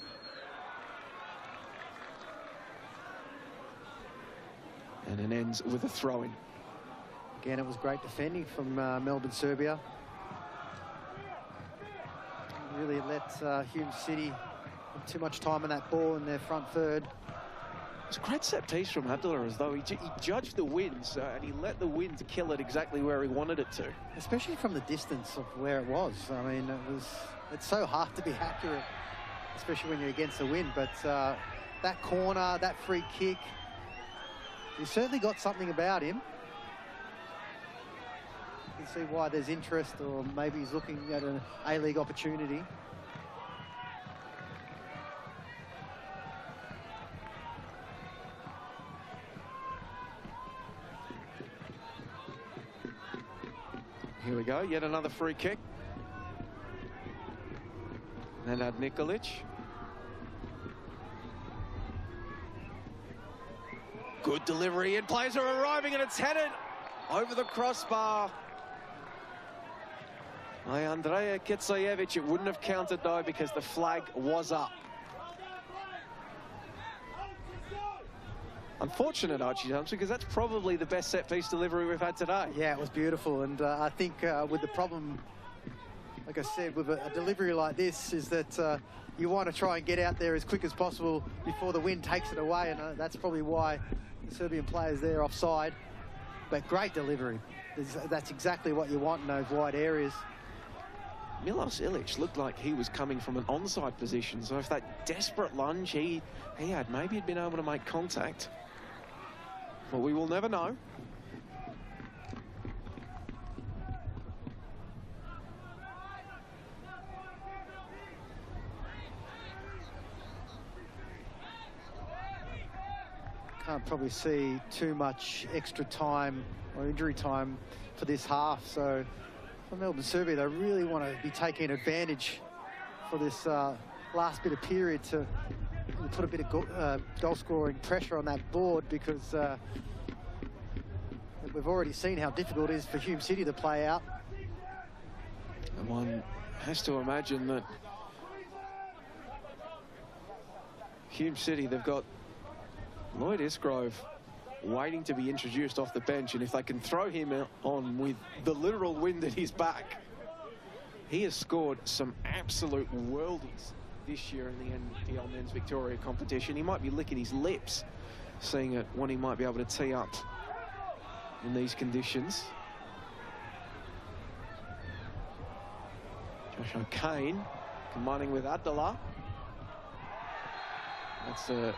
And it ends with a throw-in. Again, it was great defending from Melbourne Serbia. Really let Hume City have too much time on that ball in their front third. It's a great set piece from Abdullah, as though he judged the winds and he let the wind kill it exactly where he wanted it to. Especially from the distance of where it was. I mean, it's so hard to be accurate especially when you're against the wind. But that corner, that free kick, he's certainly got something about him. You can see why there's interest, or maybe he's looking at an A-League opportunity. Here we go, yet another free kick. Nenad Nikolic. Good delivery, and players are arriving, and it's headed over the crossbar by Andrea Kitsayevic. It wouldn't have counted though, because the flag was up. Unfortunate, Archie Thompson, because that's probably the best set-piece delivery we've had today. Yeah, it was beautiful, and I think with the problem, like I said, with a delivery like this, is that you want to try and get out there as quick as possible before the wind takes it away, and that's probably why the Serbian players there offside. But great delivery. That's exactly what you want in those wide areas. Milos Ilic looked like he was coming from an onside position, so if that desperate lunge he had, maybe he'd been able to make contact. But we will never know. Can't probably see too much extra time or injury time for this half. So for Melbourne, Serbia, they really want to be taking advantage for this last bit of period to put a bit of goal-scoring pressure on that board, because we've already seen how difficult it is for Hume City to play out. And one has to imagine that Hume City, they've got Lloyd Isgrove waiting to be introduced off the bench, and if they can throw him on with the literal wind at his back, he has scored some absolute worldies this year in the NPL Men's Victoria competition. He might be licking his lips seeing it, when he might be able to tee up in these conditions. Josh O'Kane combining with Abdullah. That's a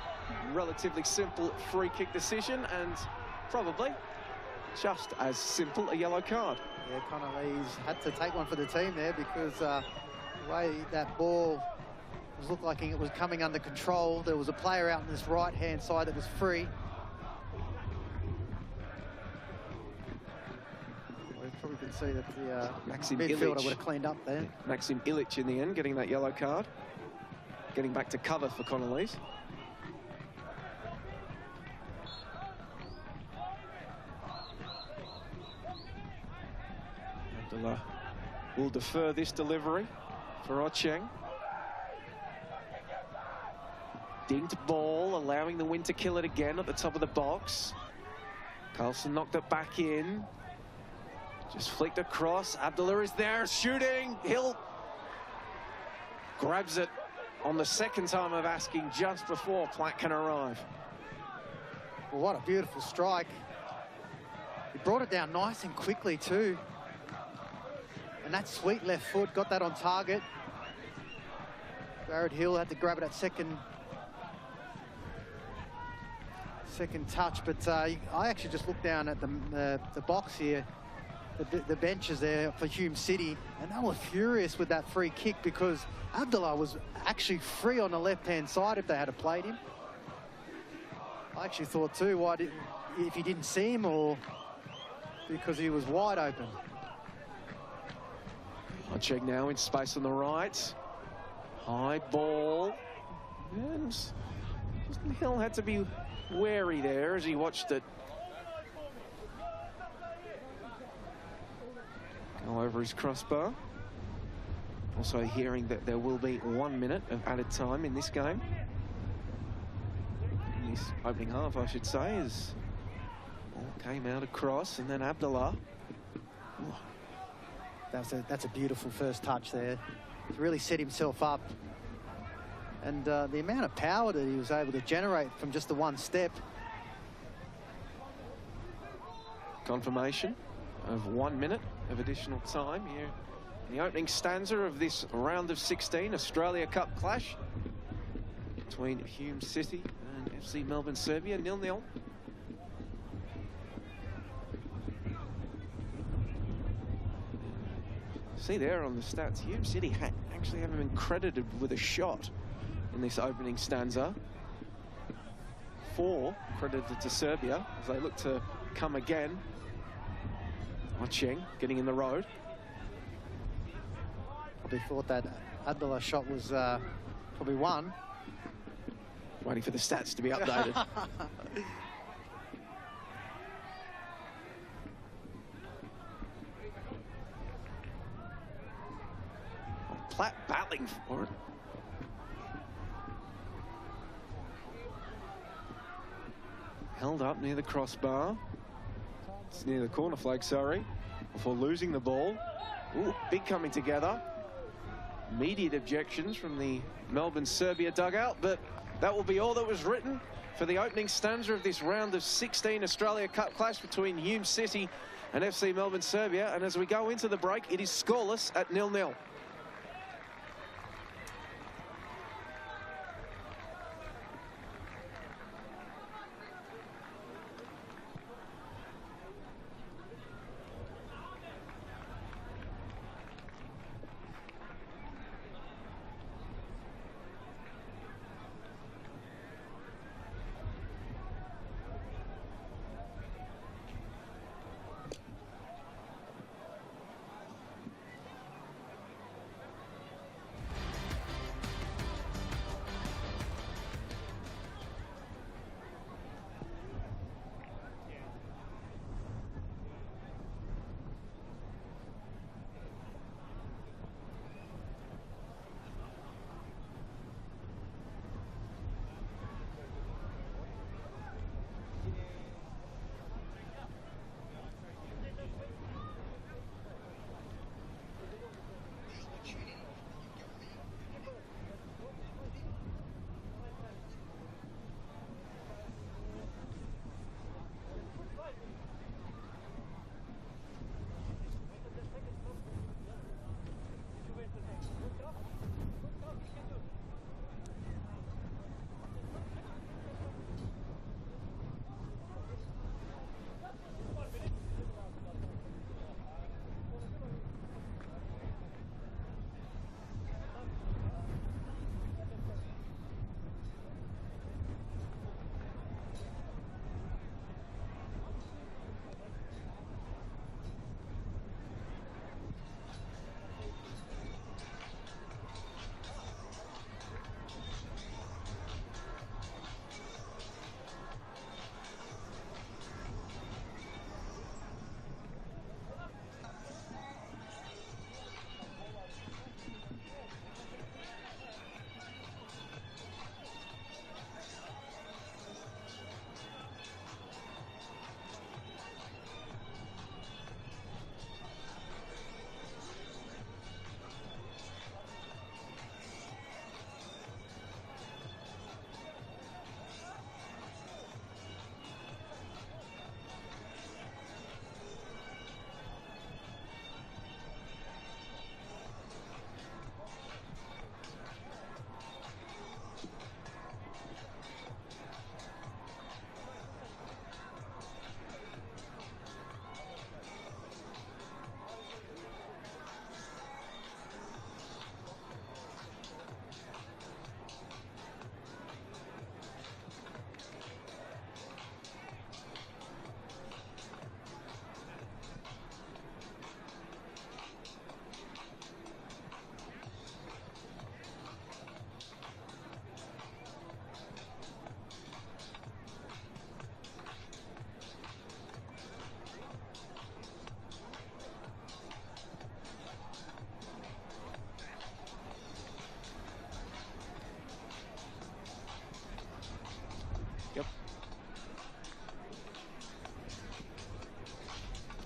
relatively simple free kick decision, and probably just as simple a yellow card. Yeah, Connolly's had to take one for the team there, because the way that ball looked like it was coming under control, there was a player out on this right-hand side that was free. We probably can see that the Maxim midfielder Ilic would have cleaned up there. Maxim Ilic in the end getting that yellow card, getting back to cover for Connolly's. Abdullah will defer this delivery for Ocheng. Dinked ball, allowing the wind to kill it again at the top of the box. Carlson knocked it back in. Just flicked across. Abdullah is there, shooting. Hill grabs it on the second time of asking, just before Platt can arrive. Well, what a beautiful strike. He brought it down nice and quickly too. And that sweet left foot got that on target. Jared Hill had to grab it at second touch, but I actually just looked down at the box here, the benches there for Hume City, and they were furious with that free kick, because Abdullah was actually free on the left-hand side if they had played him. I actually thought too, if he didn't see him, or because he was wide open. Ocheng now in space on the right. High ball. And Hill had to be wary there as he watched it go over his crossbar. Also hearing that there will be 1 minute of added time in this game. In this opening half, I should say, as ball came out across, and then Abdullah. Oh. That's a beautiful first touch there. He's really set himself up. And the amount of power that he was able to generate from just the one step. Confirmation of 1 minute of additional time here The opening stanza of this round of 16 Australia Cup clash between Hume City and FC Melbourne Serbia, 0-0. See there on the stats, Hume City actually haven't been credited with a shot in this opening stanza. 4 credited to Serbia as they look to come again. Cheng getting in the road. Probably thought that Adela shot was probably one. Waiting for the stats to be updated. Platt battling for it. Held up near the crossbar. It's near the corner flag, sorry, before losing the ball. Ooh, big coming together. Immediate objections from the Melbourne Serbia dugout, but that will be all that was written for the opening stanza of this round of 16 Australia Cup clash between Hume City and FC Melbourne Serbia. And as we go into the break, it is scoreless at 0-0.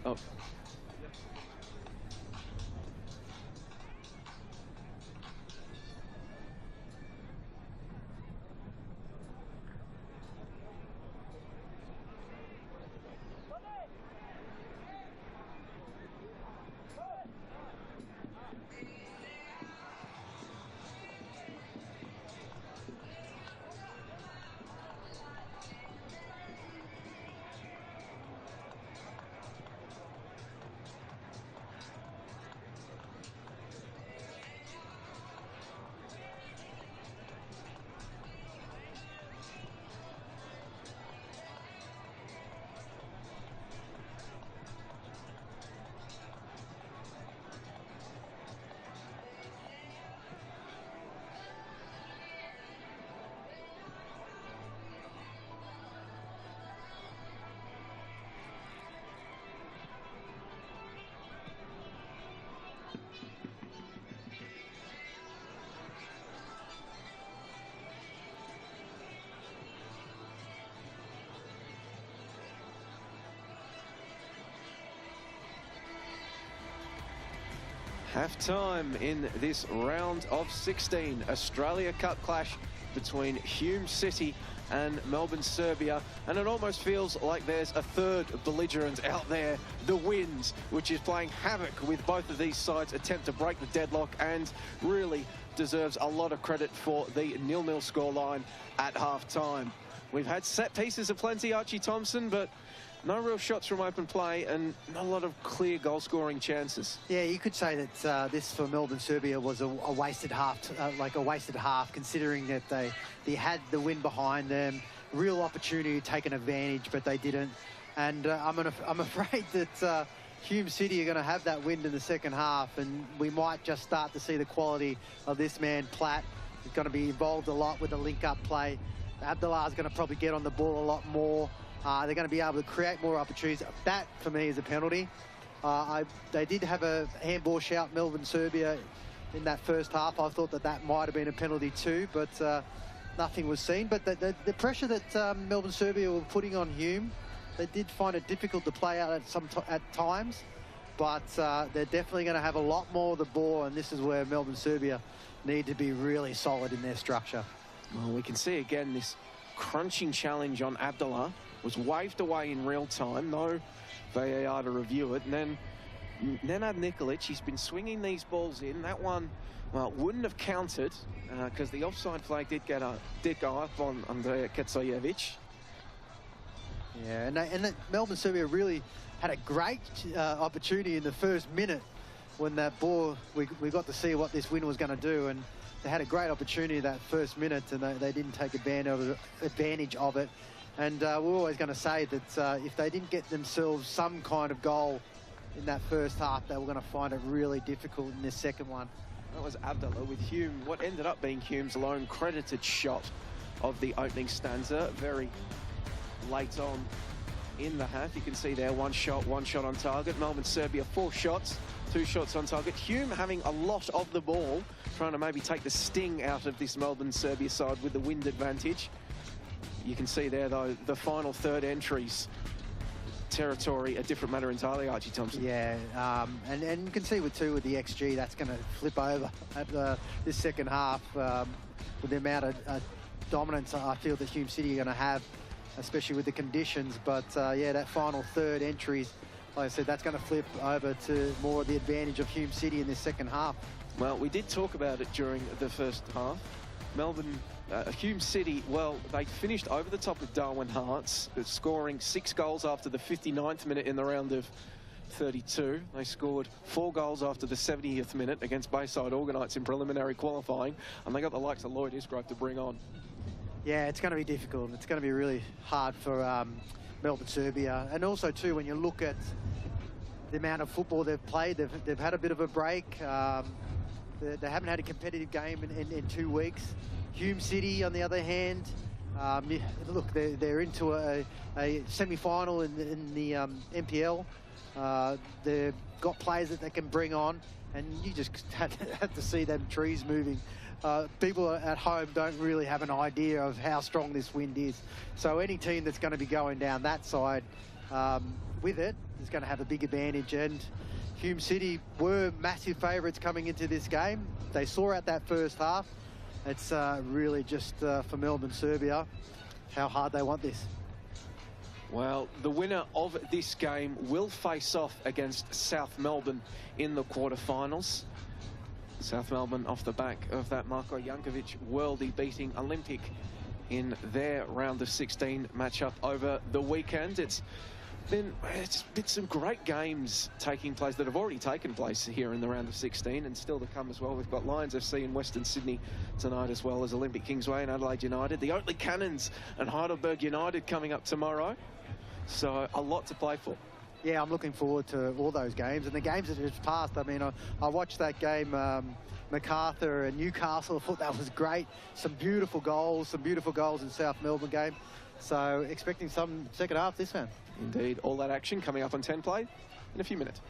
Oh. Half-time in this round of 16. Australia Cup clash between Hume City and Melbourne, Srbija. And it almost feels like there's a third belligerent out there, the Winds, which is playing havoc with both of these sides' attempt to break the deadlock and really deserves a lot of credit for the 0-0 scoreline at half-time. We've had set pieces aplenty, Archie Thompson, but no real shots from open play and not a lot of clear goal-scoring chances. Yeah, you could say that this for Melbourne, Srbija was a wasted half, considering that they had the win behind them, real opportunity to take an advantage, but they didn't. And I'm afraid that Hume City are going to have that win in the second half, and we might just start to see the quality of this man, Platt. He's going to be involved a lot with the link-up play. Abdullah's going to probably get on the ball a lot more. They're going to be able to create more opportunities. That, for me, is a penalty. They did have a handball shout, Melbourne, Srbija, in that first half. I thought that might have been a penalty too, but nothing was seen. But the pressure that Melbourne, Srbija were putting on Hume, they did find it difficult to play out at times. But they're definitely going to have a lot more of the ball, and this is where Melbourne, Srbija need to be really solid in their structure. Well, we can see again this crunching challenge on Abdullah was waved away in real time, no VAR to review it. And then Nenad Nikolic, he's been swinging these balls in. That one, well, wouldn't have counted because the offside flag did go up on Andrea Ketsojevic. Yeah, and Melbourne, Srbija really had a great opportunity in the first minute when that ball, we got to see what this win was going to do, and they had a great opportunity that first minute, and they didn't take advantage of it. And we're always going to say that if they didn't get themselves some kind of goal in that first half, they were going to find it really difficult in this second one. That was Abdullah with Hume, what ended up being Hume's lone credited shot of the opening stanza, very late on in the half. You can see there, one shot on target. Melbourne, Srbija, 4 shots, 2 shots on target. Hume having a lot of the ball, trying to maybe take the sting out of this Melbourne, Srbija side with the wind advantage. You can see there, though, the final third entries. Territory, a different matter entirely, Archie Thompson. Yeah, and you can see with the XG, that's going to flip over at this second half with the amount of dominance I feel that Hume City are going to have, especially with the conditions. But yeah, that final third entries, like I said, that's going to flip over to more of the advantage of Hume City in this second half. Well, we did talk about it during the first half. Melbourne, Hume City, well, they finished over the top of Darwin Hearts, scoring 6 goals after the 59th minute in the round of 32. They scored 4 goals after the 70th minute against Bayside Organites in preliminary qualifying, and they got the likes of Lloyd Isgrove to bring on. Yeah, it's going to be difficult. It's going to be really hard for Melbourne, Srbija. And also, too, when you look at the amount of football they've played, they've had a bit of a break. They haven't had a competitive game in 2 weeks. Hume City, on the other hand, look, they're into a semi-final in the NPL. They've got players that they can bring on, and you just have to see them trees moving. People at home don't really have an idea of how strong this wind is. So any team that's going to be going down that side with it is going to have a big advantage. And Hume City were massive favourites coming into this game. They saw out that first half. It's really just for Melbourne, Srbija, how hard they want this. Well, the winner of this game will face off against South Melbourne in the quarterfinals. South Melbourne off the back of that Marko Jankovic worldie beating Olympic in their round of 16 matchup over the weekend. It's been some great games taking place that have already taken place here in the round of 16 and still to come as well. We've got Lions FC in Western Sydney tonight, as well as Olympic Kingsway and Adelaide United. The Oatley Cannons and Heidelberg United coming up tomorrow. So a lot to play for. Yeah, I'm looking forward to all those games and the games that have passed. I mean, I watched that game, MacArthur and Newcastle. I thought that was great. Some beautiful goals in South Melbourne game. So expecting some second half this one. Indeed, all that action coming up on 10 Play in a few minutes.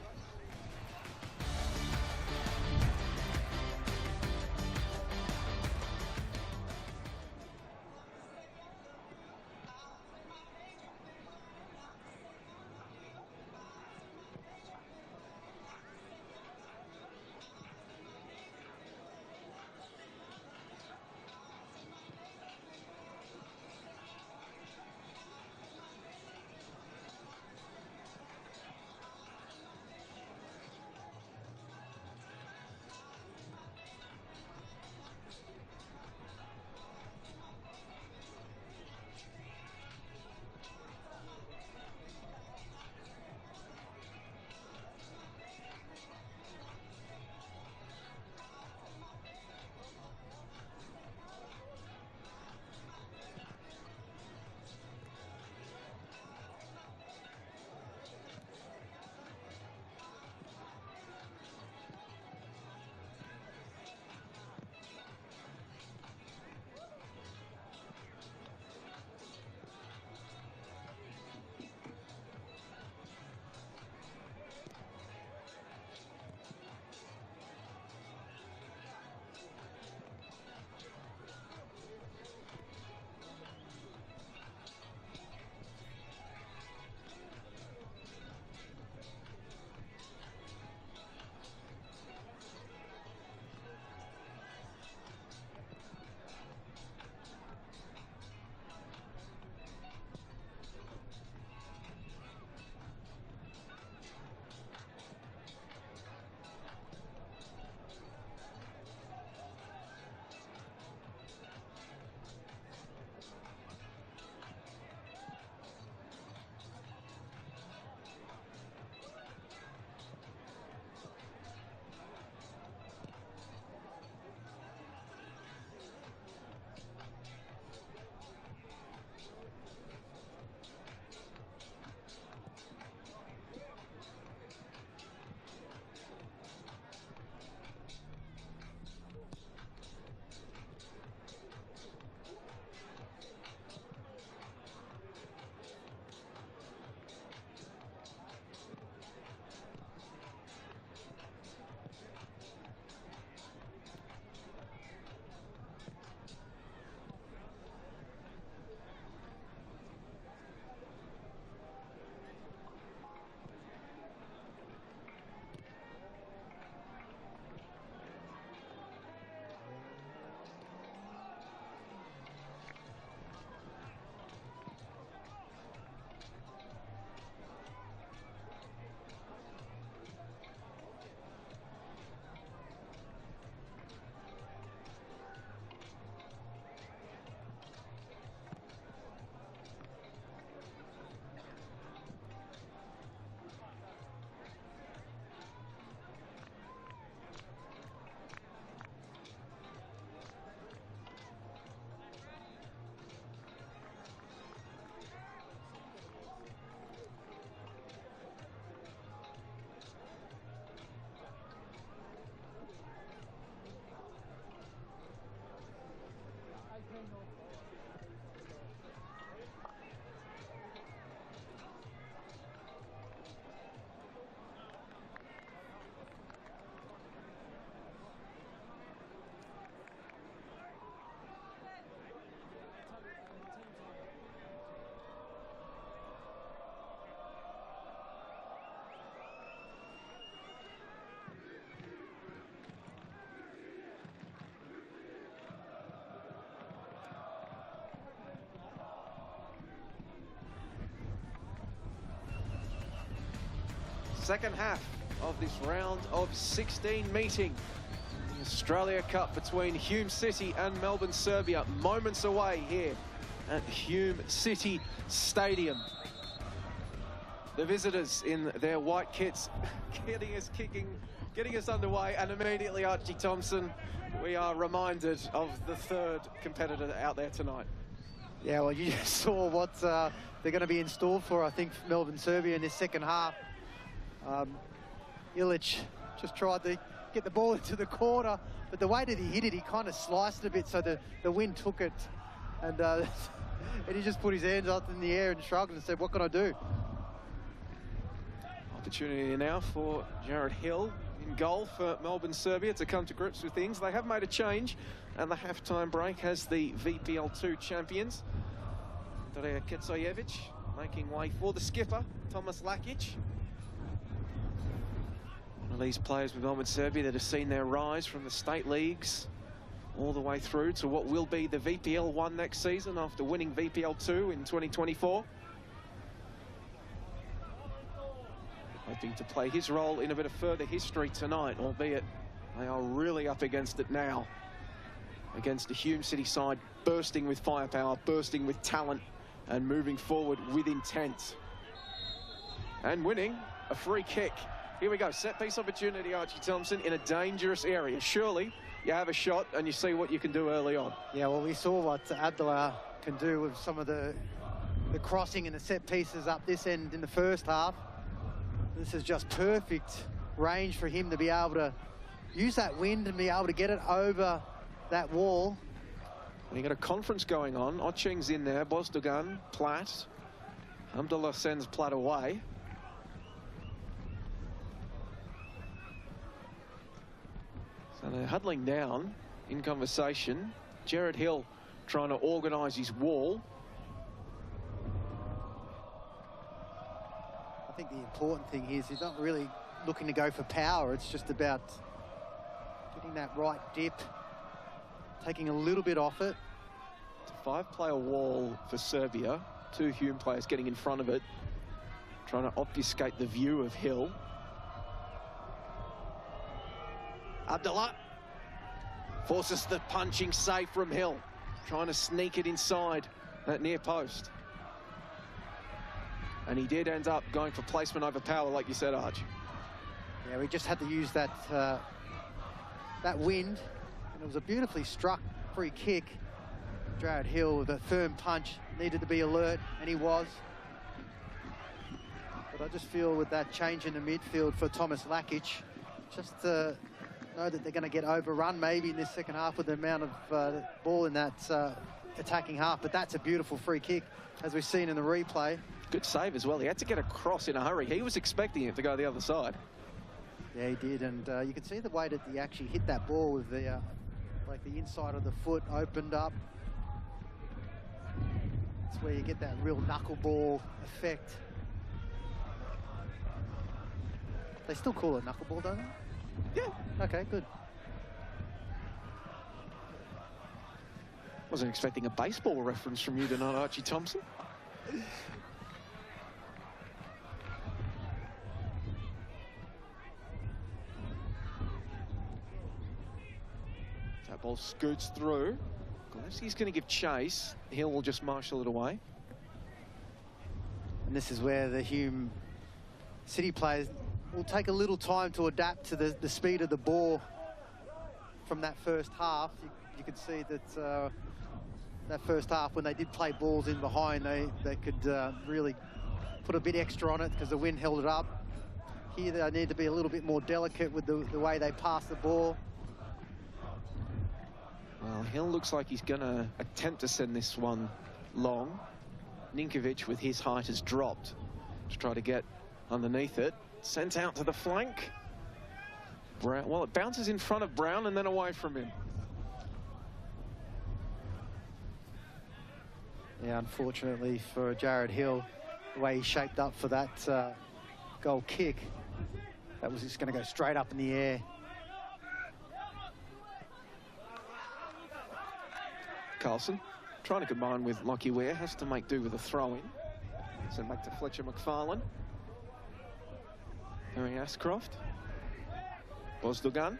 second half of this round of 16 meeting. The Australia Cup between Hume City and Melbourne, Serbia, moments away here at Hume City Stadium. The visitors in their white kits getting us underway, and immediately, Archie Thompson, we are reminded of the third competitor out there tonight. Yeah, well, you just saw what they're going to be in store for, I think, Melbourne, Serbia in this second half. Ilic just tried to get the ball into the corner, but the way that he hit it, he kind of sliced it a bit, so the wind took it, and and he just put his hands up in the air and shrugged and said, "What can I do?" Opportunity now for Jared Hill in goal for Melbourne, Serbia to come to grips with things. They have made a change, and the halftime break has the VPL2 champions. Andrea Ketsojevic making way for the skipper, Thomas Lakic. One of these players with Melbourne, Serbia that have seen their rise from the state leagues all the way through to what will be the VPL1 next season after winning VPL2 in 2024. Hoping to play his role in a bit of further history tonight, albeit they are really up against it now. Against the Hume City side bursting with firepower, bursting with talent, and moving forward with intent. And winning a free kick. Here we go, set piece opportunity, Archie Thompson, in a dangerous area. Surely you have a shot and you see what you can do early on. Yeah, well, we saw what Abdullah can do with some of the crossing and the set pieces up this end in the first half. This is just perfect range for him to be able to use that wind and be able to get it over that wall. And you got a conference going on. Ocheng's in there, Bozdogan, Platt. Abdullah sends Platt away. So they're huddling down in conversation. Jared Hill trying to organise his wall. I think the important thing here is he's not really looking to go for power. It's just about getting that right dip, taking a little bit off it. It's a five-player wall for Serbia. Two Hume players getting in front of it, trying to obfuscate the view of Hill. Abdullah forces the punching save from Hill, trying to sneak it inside that near post. And he did end up going for placement over power, like you said, Arch. Yeah, we just had to use that that wind, and it was a beautifully struck free kick. Jared Hill with a firm punch, needed to be alert, and he was. But I just feel with that change in the midfield for Thomas Lakic, just know that they're going to get overrun maybe in this second half with the amount of ball in that attacking half. But that's a beautiful free kick, as we've seen in the replay. Good save as well. He had to get across in a hurry. He was expecting it to go the other side. Yeah, he did, and you can see the way that he actually hit that ball with the like the inside of the foot opened up. It's where you get that real knuckleball effect. They still call it knuckleball, don't they? Yeah. Okay, good. Wasn't expecting a baseball reference from you tonight, Archie Thompson. That ball scoots through. He's going to give chase. Hill will just marshal it away. And this is where the Hume City players will take a little time to adapt to the speed of the ball from that first half. You could see that that first half, when they did play balls in behind, they could really put a bit extra on it because the wind held it up. Here they need to be a little bit more delicate with the way they pass the ball. Well, Hill looks like he's going to attempt to send this one long. Ninkovic, with his height, has dropped to try to get underneath it. Sent out to the flank. Brown, well, it bounces in front of Brown and then away from him. Yeah, unfortunately for Jared Hill, the way he shaped up for that goal kick, that was just going to go straight up in the air. Carlson trying to combine with Lockie Ware, has to make do with a throw-in. Send back to Fletcher McFarlane. Harry Ashcroft. Bosdogan.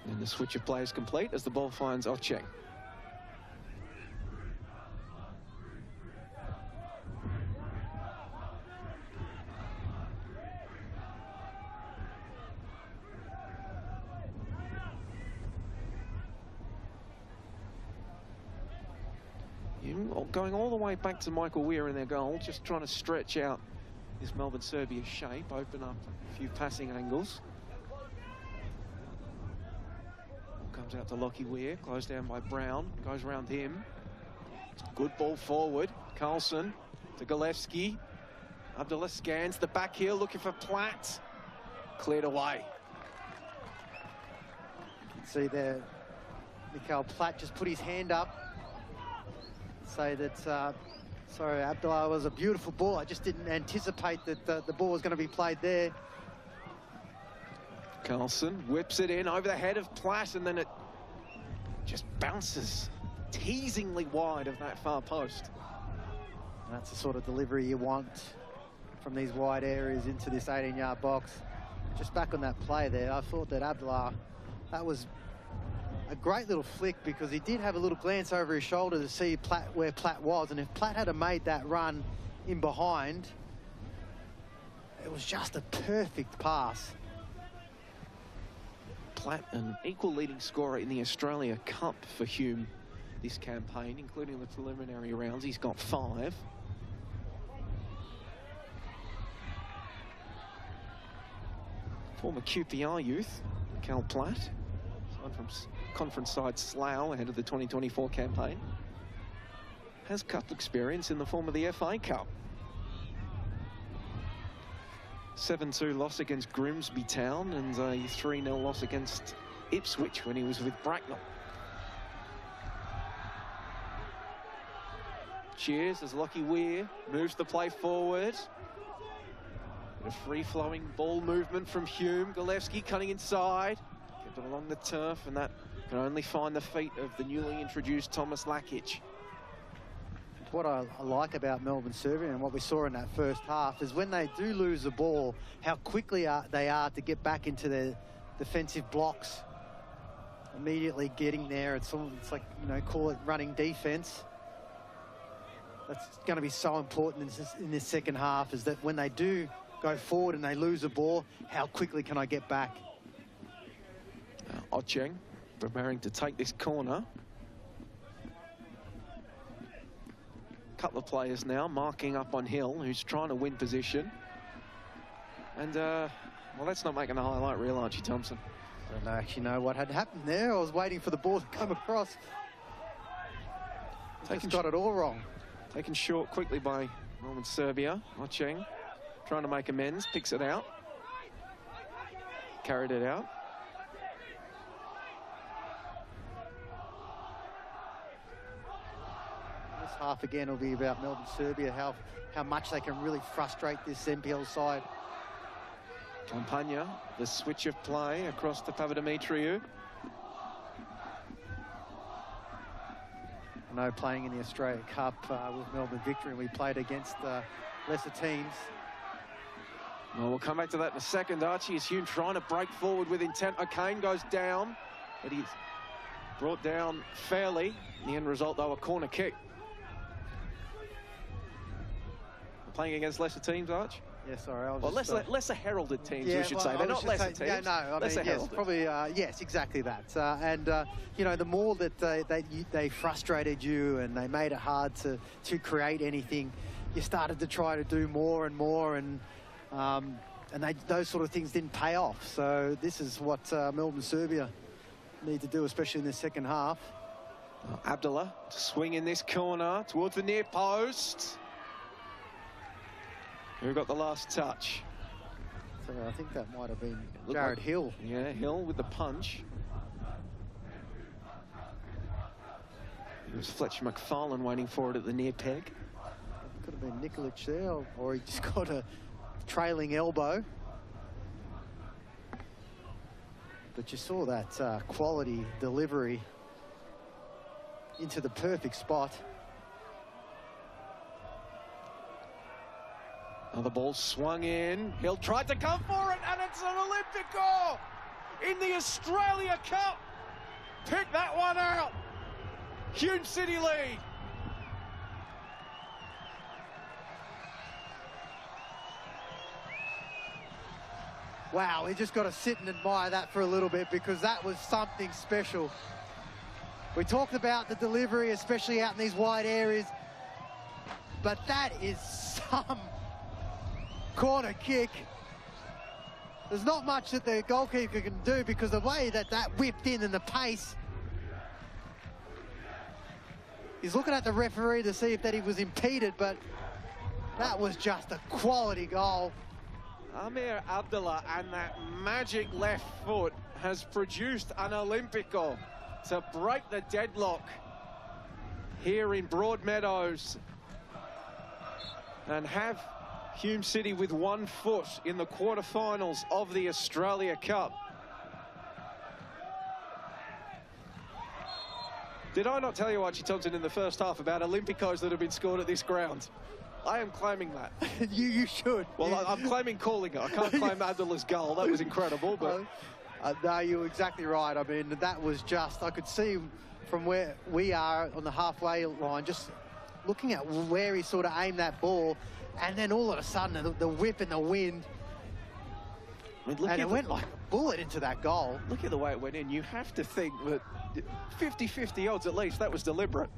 And the switch of players complete as the ball finds Ocheng. Going all the way back to Michael Weir in their goal, just trying to stretch out this Melbourne-Serbia shape, open up a few passing angles. Comes out to Lockie Weir, closed down by Brown, goes around him. Good ball forward, Carlson to Galevsky. Abdullah scans the back heel, looking for Platt. Cleared away. You can see there, Mikael Platt just put his hand up. Say that, sorry, Abdullah, was a beautiful ball. I just didn't anticipate that the ball was going to be played there. Carlson whips it in over the head of Platt, and then it just bounces teasingly wide of that far post. And that's the sort of delivery you want from these wide areas into this 18-yard box. Just back on that play there, I thought that Abdullah, that was a great little flick, because he did have a little glance over his shoulder to see Platt, where Platt was, and if Platt had made that run in behind, it was just a perfect pass. Platt, an equal leading scorer in the Australia Cup for Hume this campaign, including the preliminary rounds. He's got 5. Former QPR youth, Cal Platt, signed from conference side Slough ahead of the 2024 campaign. Has cup experience in the form of the FA Cup. 7-2 loss against Grimsby Town and a 3-0 loss against Ipswich when he was with Bracknell. Cheers as Lockie Weir moves the play forward. A free-flowing ball movement from Hume. Galevsky cutting inside. Kept it along the turf, and that can only find the feet of the newly introduced Thomas Lakic. What I like about Melbourne-Serbia and what we saw in that first half is when they do lose the ball, how quickly they are to get back into their defensive blocks. Immediately getting there, it's like, you know, call it running defense. That's going to be so important in this second half, is that when they do go forward and they lose the ball, how quickly can I get back? Ocheng preparing to take this corner. Couple of players now marking up on Hill, who's trying to win position. And, well, that's not making the highlight reel, Archie Thompson. I don't actually know what had happened there. I was waiting for the ball to come across. Just got it all wrong. Taken short quickly by Melbourne-Serbia. Ocheng trying to make amends, picks it out. Carried it out. This half again will be about Melbourne-Serbia, how much they can really frustrate this NPL side. Campagna, the switch of play across to Papadimitriou. I know playing in the Australia Cup with Melbourne Victory, and we played against lesser teams. Well, we'll come back to that in a second. Archie is Hume trying to break forward with intent. O'Kane goes down, but he's brought down fairly. The end result, though, a corner kick. We're playing against lesser teams, Arch? Yeah, sorry. Well, lesser heralded teams, we should say. They're not lesser teams. Yeah, no, I mean, yes, probably, yes, exactly that. You know, the more that they frustrated you and they made it hard to create anything, you started to try to do more and more, and those sort of things didn't pay off. So this is what Melbourne-Serbia need to do, especially in the second half. Abdullah to swing in this corner towards the near post. Who got the last touch? So I think that might have been Jared Hill. Yeah, Hill with the punch. It was Fletcher McFarlane waiting for it at the near peg. Could have been Nikolic there, or he just got a trailing elbow. But you saw that quality delivery into the perfect spot. The ball swung in. Hill tried to come for it, and it's an Olympico in the Australia Cup. Pick that one out. Hume City lead. Wow, we just got to sit and admire that for a little bit, because that was something special. We talked about the delivery, especially out in these wide areas, but that is some corner kick. There's not much that the goalkeeper can do, because the way that whipped in and the pace. He's looking at the referee to see if that he was impeded, but that was just a quality goal. Amir Abdullah and that magic left foot has produced an Olympico to break the deadlock here in Broadmeadows and have Hume City with 1 foot in the quarterfinals of the Australia Cup. Did I not tell you, Archie Thompson, in the first half about Olympicos that have been scored at this ground? I am claiming that. You should. Well, I'm claiming calling it. I can't claim Abdullah's goal. That was incredible, but... No, you're exactly right. I mean, that was just... I could see from where we are on the halfway line, just looking at where he sort of aimed that ball, and then all of a sudden, the whip in the wind. I mean, and it went like a bullet into that goal. Look at the way it went in. You have to think that 50-50 odds at least, that was deliberate.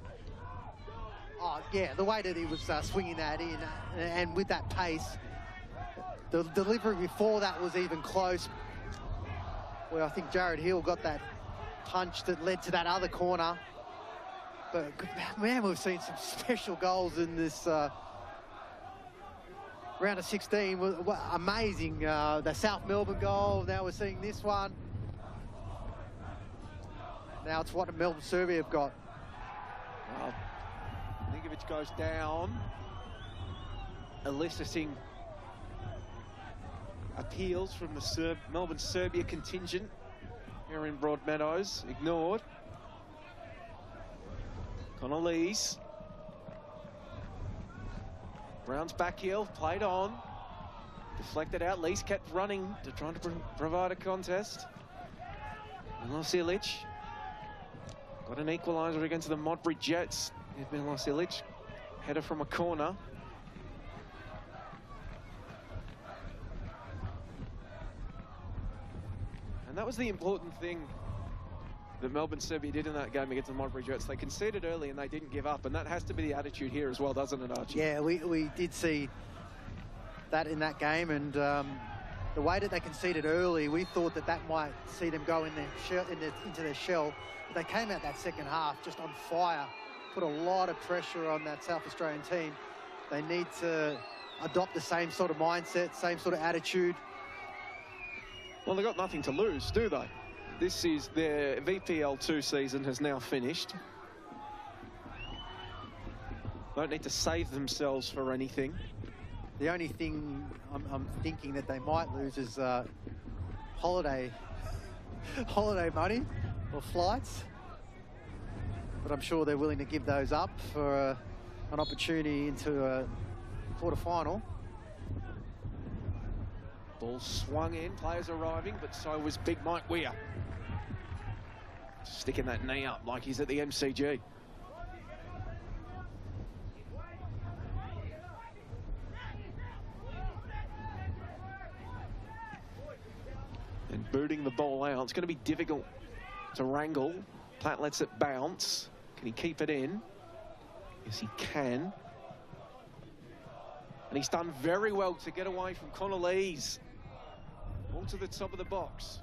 Oh, yeah, the way that he was swinging that in, and with that pace. The delivery before that was even close, where I think Jared Hill got that punch that led to that other corner. But, man, we've seen some special goals in this round of 16. Amazing. The South Melbourne goal, now we're seeing this one. Now it's what Melbourne Srbija have got. Wow. Ninkovic goes down, eliciting appeals from the Melbourne Srbija contingent here in Broadmeadows. Ignored. Connolly's. Brown's back heel, played on. Deflected out, Lees kept running to try to provide a contest. Milosilic got an equaliser against the Modbury Jets. Milosilic, header from a corner. And that was the important thing that Melbourne Srbija did in that game against the Modbury Jets. They conceded early and they didn't give up, and that has to be the attitude here as well, doesn't it, Archie? Yeah, we did see that in that game, and the way that they conceded early, we thought that might see them go into their shell. But they came out that second half just on fire, put a lot of pressure on that South Australian team. They need to adopt the same sort of mindset, same sort of attitude. Well, they've got nothing to lose, do they? This is their VPL2 season has now finished. Don't need to save themselves for anything. The only thing I'm thinking that they might lose is holiday money or flights. But I'm sure they're willing to give those up for an opportunity into a quarter-final. Ball swung in, players arriving, but so was Big Mike Weir. Sticking that knee up like he's at the MCG. And booting the ball out. It's going to be difficult to wrangle. Platt lets it bounce. Can he keep it in? Yes, he can. And he's done very well to get away from Connolly's. All to the top of the box.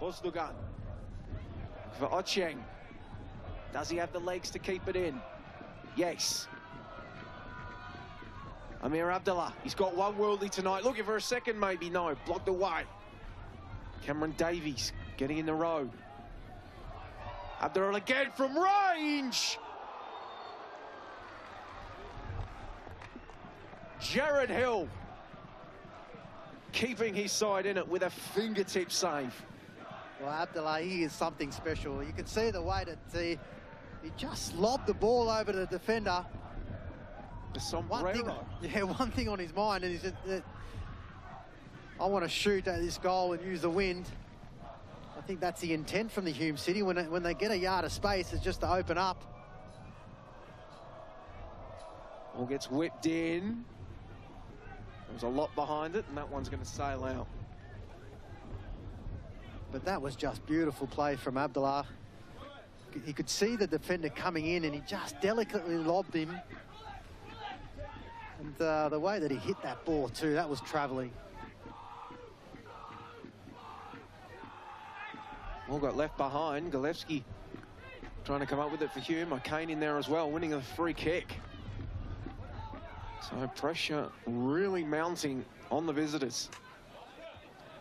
Bosdogan for Ocheng. Does he have the legs to keep it in? Yes. Amir Abdullah, he's got one worldly tonight. Looking for a second, maybe. No, blocked away. Cameron Davies getting in the row. Abdullah again from range. Jared Hill keeping his side in it with a fingertip save. Well, Abdullah, he is something special. You can see the way that he just lobbed the ball over the defender. The sombrero. One thing on his mind, and he's that I want to shoot at this goal and use the wind. I think that's the intent from the Hume City. When they get a yard of space, it's just to open up. Ball gets whipped in. There's a lot behind it, and that one's going to sail out. But that was just beautiful play from Abdullah. He could see the defender coming in, and he just delicately lobbed him. And the way that he hit that ball too, that was travelling. All got left behind. Galevsky trying to come up with it for Hume. O'Kane in there as well, winning a free kick. So pressure really mounting on the visitors.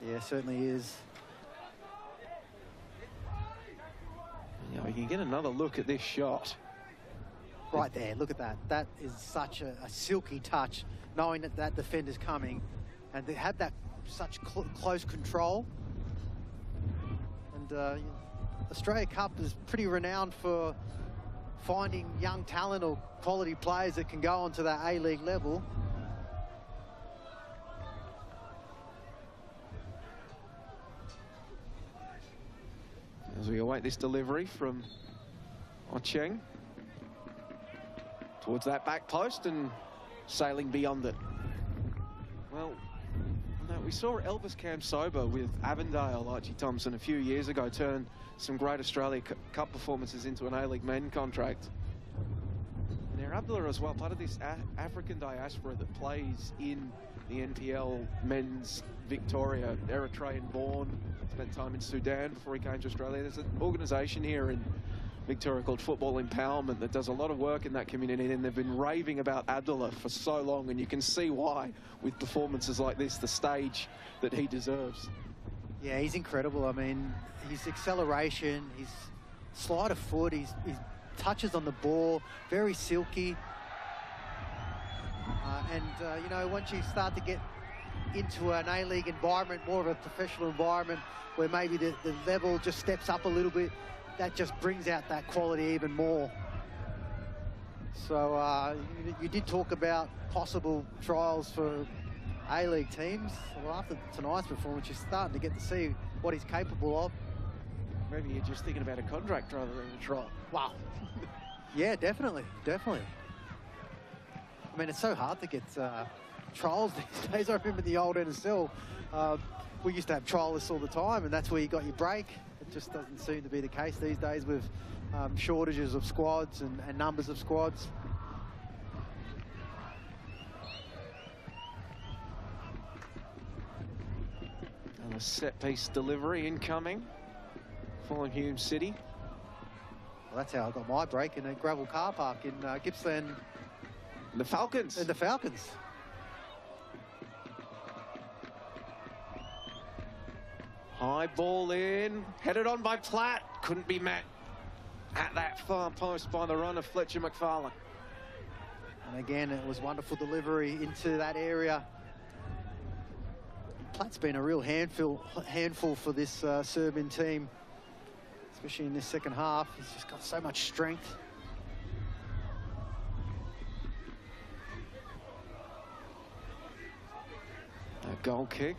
Yeah, certainly is. Yeah, we can get another look at this shot. Right there, look at that. That is such a silky touch, knowing that that defender's coming, and they had that such close control. And Australia Cup is pretty renowned for finding young talent or quality players that can go onto that A-League level. As we await this delivery from Ocheng towards that back post and sailing beyond it. Well, no, we saw Elvis Kamsoba with Avondale, Archie Thompson, a few years ago turn some great Australia Cup performances into an A-League men contract. And they're Abdullah as well, part of this African diaspora that plays in the NPL men's Victoria, Eritrean born, spent time in Sudan before he came to Australia. There's an organisation here in Victoria called Football Empowerment that does a lot of work in that community, and they've been raving about Abdullah for so long, and you can see why with performances like this, the stage that he deserves. Yeah, he's incredible. I mean, his acceleration, his slide of foot, his touches on the ball, very silky. You know, once you start to get into an A-League environment, more of a professional environment, where maybe the level just steps up a little bit, that just brings out that quality even more. So you did talk about possible trials for A-League teams. Well, after tonight's performance, you're starting to get to see what he's capable of. Maybe you're just thinking about a contract rather than a trial. Wow. Yeah, definitely. I mean, it's so hard to get trials these days. I remember the old NSL, we used to have trialists all the time, and that's where you got your break. It just doesn't seem to be the case these days with shortages of squads and numbers of squads. And a set-piece delivery incoming for Hume City. Well, that's how I got my break in a gravel car park in Gippsland. The Falcons. And the Falcons. High ball in, headed on by Platt. Couldn't be met at that far post by the runner, Fletcher McFarlane. And again, it was wonderful delivery into that area. Platt's been a real handful for this Serbian team, especially in this second half. He's just got so much strength. A goal kick.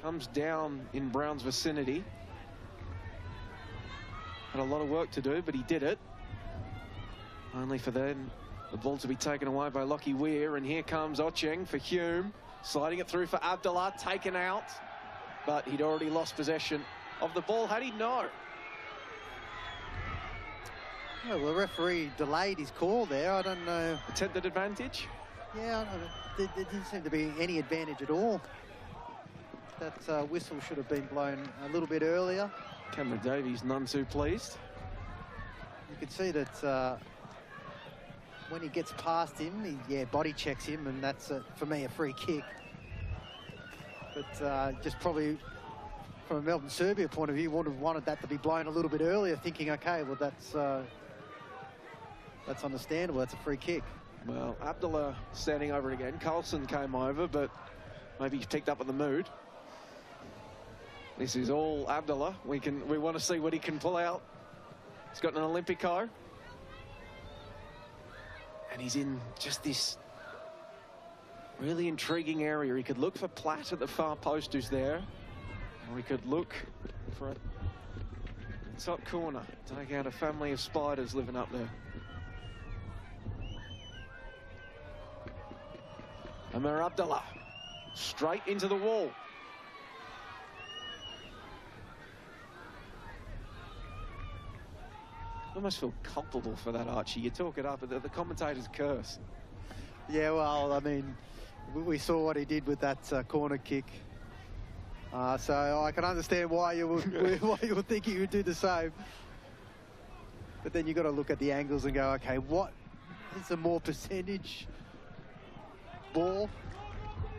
Comes down in Brown's vicinity. Had a lot of work to do, but he did it. Only for then the ball to be taken away by Lockie Weir. And here comes Ocheng for Hume. Sliding it through for Abdullah, taken out. But he'd already lost possession of the ball. Had he not? Well, the referee delayed his call there. I don't know. Attempted advantage? Yeah, I don't know. There didn't seem to be any advantage at all. That whistle should have been blown a little bit earlier. Cameron Davies none too pleased. You can see that when he gets past him, he body checks him, and that's, for me, a free kick. But just probably from a Melbourne Serbia point of view, would have wanted that to be blown a little bit earlier, thinking, okay, well, that's understandable. That's a free kick. Well, Abdullah standing over it again. Carlson came over, but maybe he's picked up on the mood. This is all Abdullah. We want to see what he can pull out. He's got an Olympico. And he's in just this really intriguing area. He could look for Platt at the far post who's there, or he could look for a top corner, take out a family of spiders living up there. Amir Abdullah, straight into the wall. I almost feel culpable for that, Archie. You talk it up, but the commentators curse. Yeah, well, I mean, we saw what he did with that corner kick. So I can understand why you would think he would do the same. But then you've got to look at the angles and go, okay, what is a more percentage ball?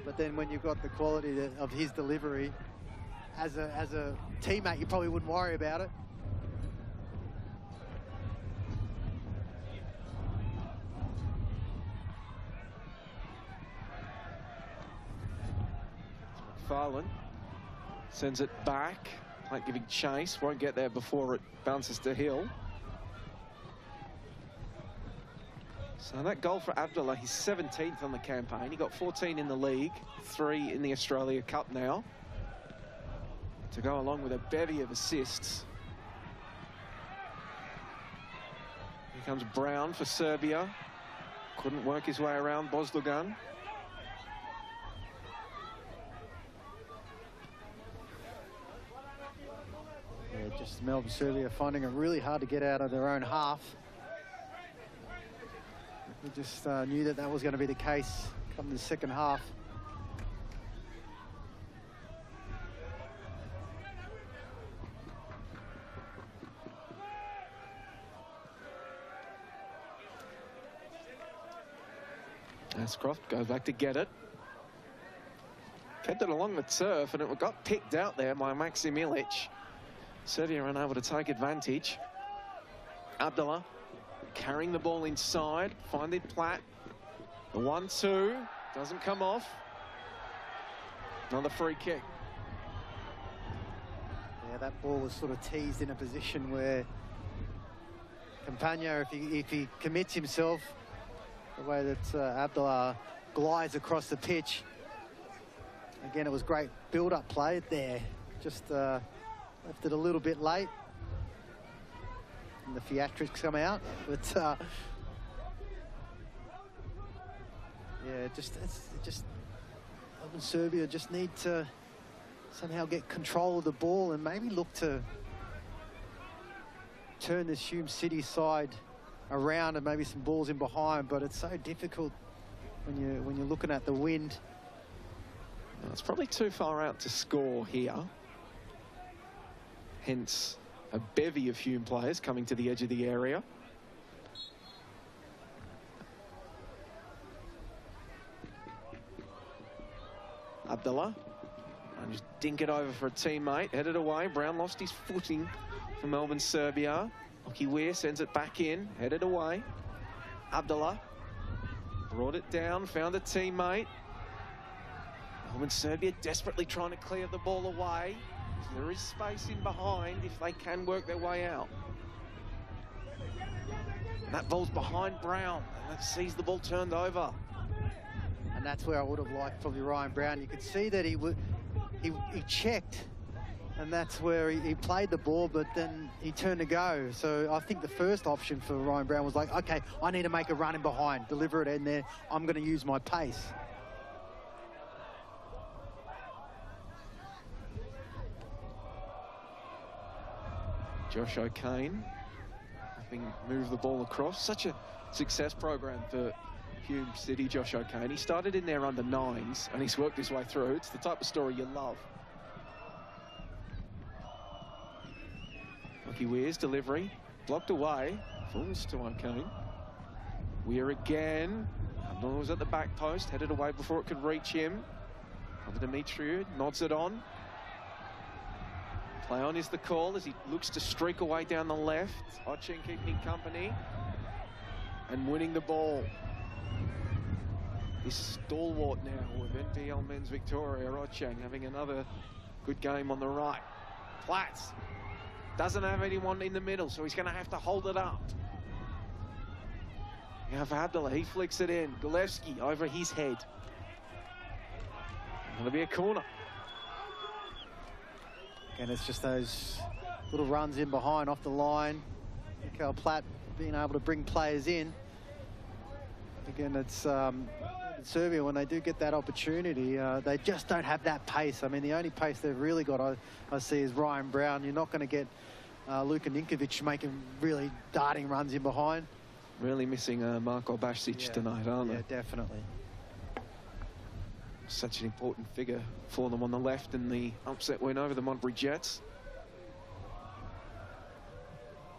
But then when you've got the quality of his delivery, as a teammate, you probably wouldn't worry about it. Farland sends it back, like giving chase, won't get there before it bounces to Hill. So that goal for Abdullah, he's 17th on the campaign. He got 14 in the league, 3 in the Australia Cup now, to go along with a bevy of assists. Here comes Brown for Serbia. Couldn't work his way around Bozdogan. Just Melbourne, Serbia finding it really hard to get out of their own half. We just knew that was going to be the case come the second half. Ascroft goes back to get it. Kept it along the turf and it got picked out there by Maxim Ilic. Serbia unable to take advantage. Abdullah carrying the ball inside, finding Platt. The 1-2 doesn't come off. Another free kick. Yeah, that ball was sort of teased in a position where Campagna, if he commits himself, the way that Abdullah glides across the pitch. Again, it was great build-up play there. Just left it a little bit late. And the theatrics come out. But, yeah, just Serbia just need to somehow get control of the ball and maybe look to turn this Hume City side around and maybe some balls in behind. But it's so difficult when you're looking at the wind. Well, it's probably too far out to score here. Hence, a bevy of Hume players coming to the edge of the area. Abdullah, and just dink it over for a teammate, headed away. Brown lost his footing for Melbourne, Serbia. Lockie Weir sends it back in, headed away. Abdullah brought it down, found a teammate. Melbourne, Serbia desperately trying to clear the ball away. There is space in behind if they can work their way out. And that ball's behind Brown, and that sees the ball turned over. And that's where I would have liked probably Ryan Brown. You could see that he checked, and that's where he played the ball, but then he turned to go. So I think the first option for Ryan Brown was like, okay, I need to make a run in behind, deliver it in there. I'm going to use my pace. Josh O'Kane having moved the ball across. Such a success program for Hume City, Josh O'Kane. He started in there under 9s and he's worked his way through. It's the type of story you love. Lockie Weir's delivery, blocked away, falls to O'Kane. Weir again. Abdullah was at the back post, headed away before it could reach him. Dimitriou nods it on. Play on is the call as he looks to streak away down the left. Oceng keeping company and winning the ball. This stalwart now with NPL Men's Victoria, Oceng having another good game on the right. Platt doesn't have anyone in the middle, so he's going to have to hold it up. You have Abdullah, he flicks it in. Gulevsky over his head. Gonna be a corner. And it's just those little runs in behind off the line. Mikhail Platt being able to bring players in. Again, it's Serbia, when they do get that opportunity, they just don't have that pace. I mean, the only pace they've really got, I see, is Ryan Brown. You're not going to get Luka Ninkovic making really darting runs in behind. Really missing Marko Basic tonight, aren't they? Yeah, definitely. Such an important figure for them on the left in the upset win over the Modbury Jets.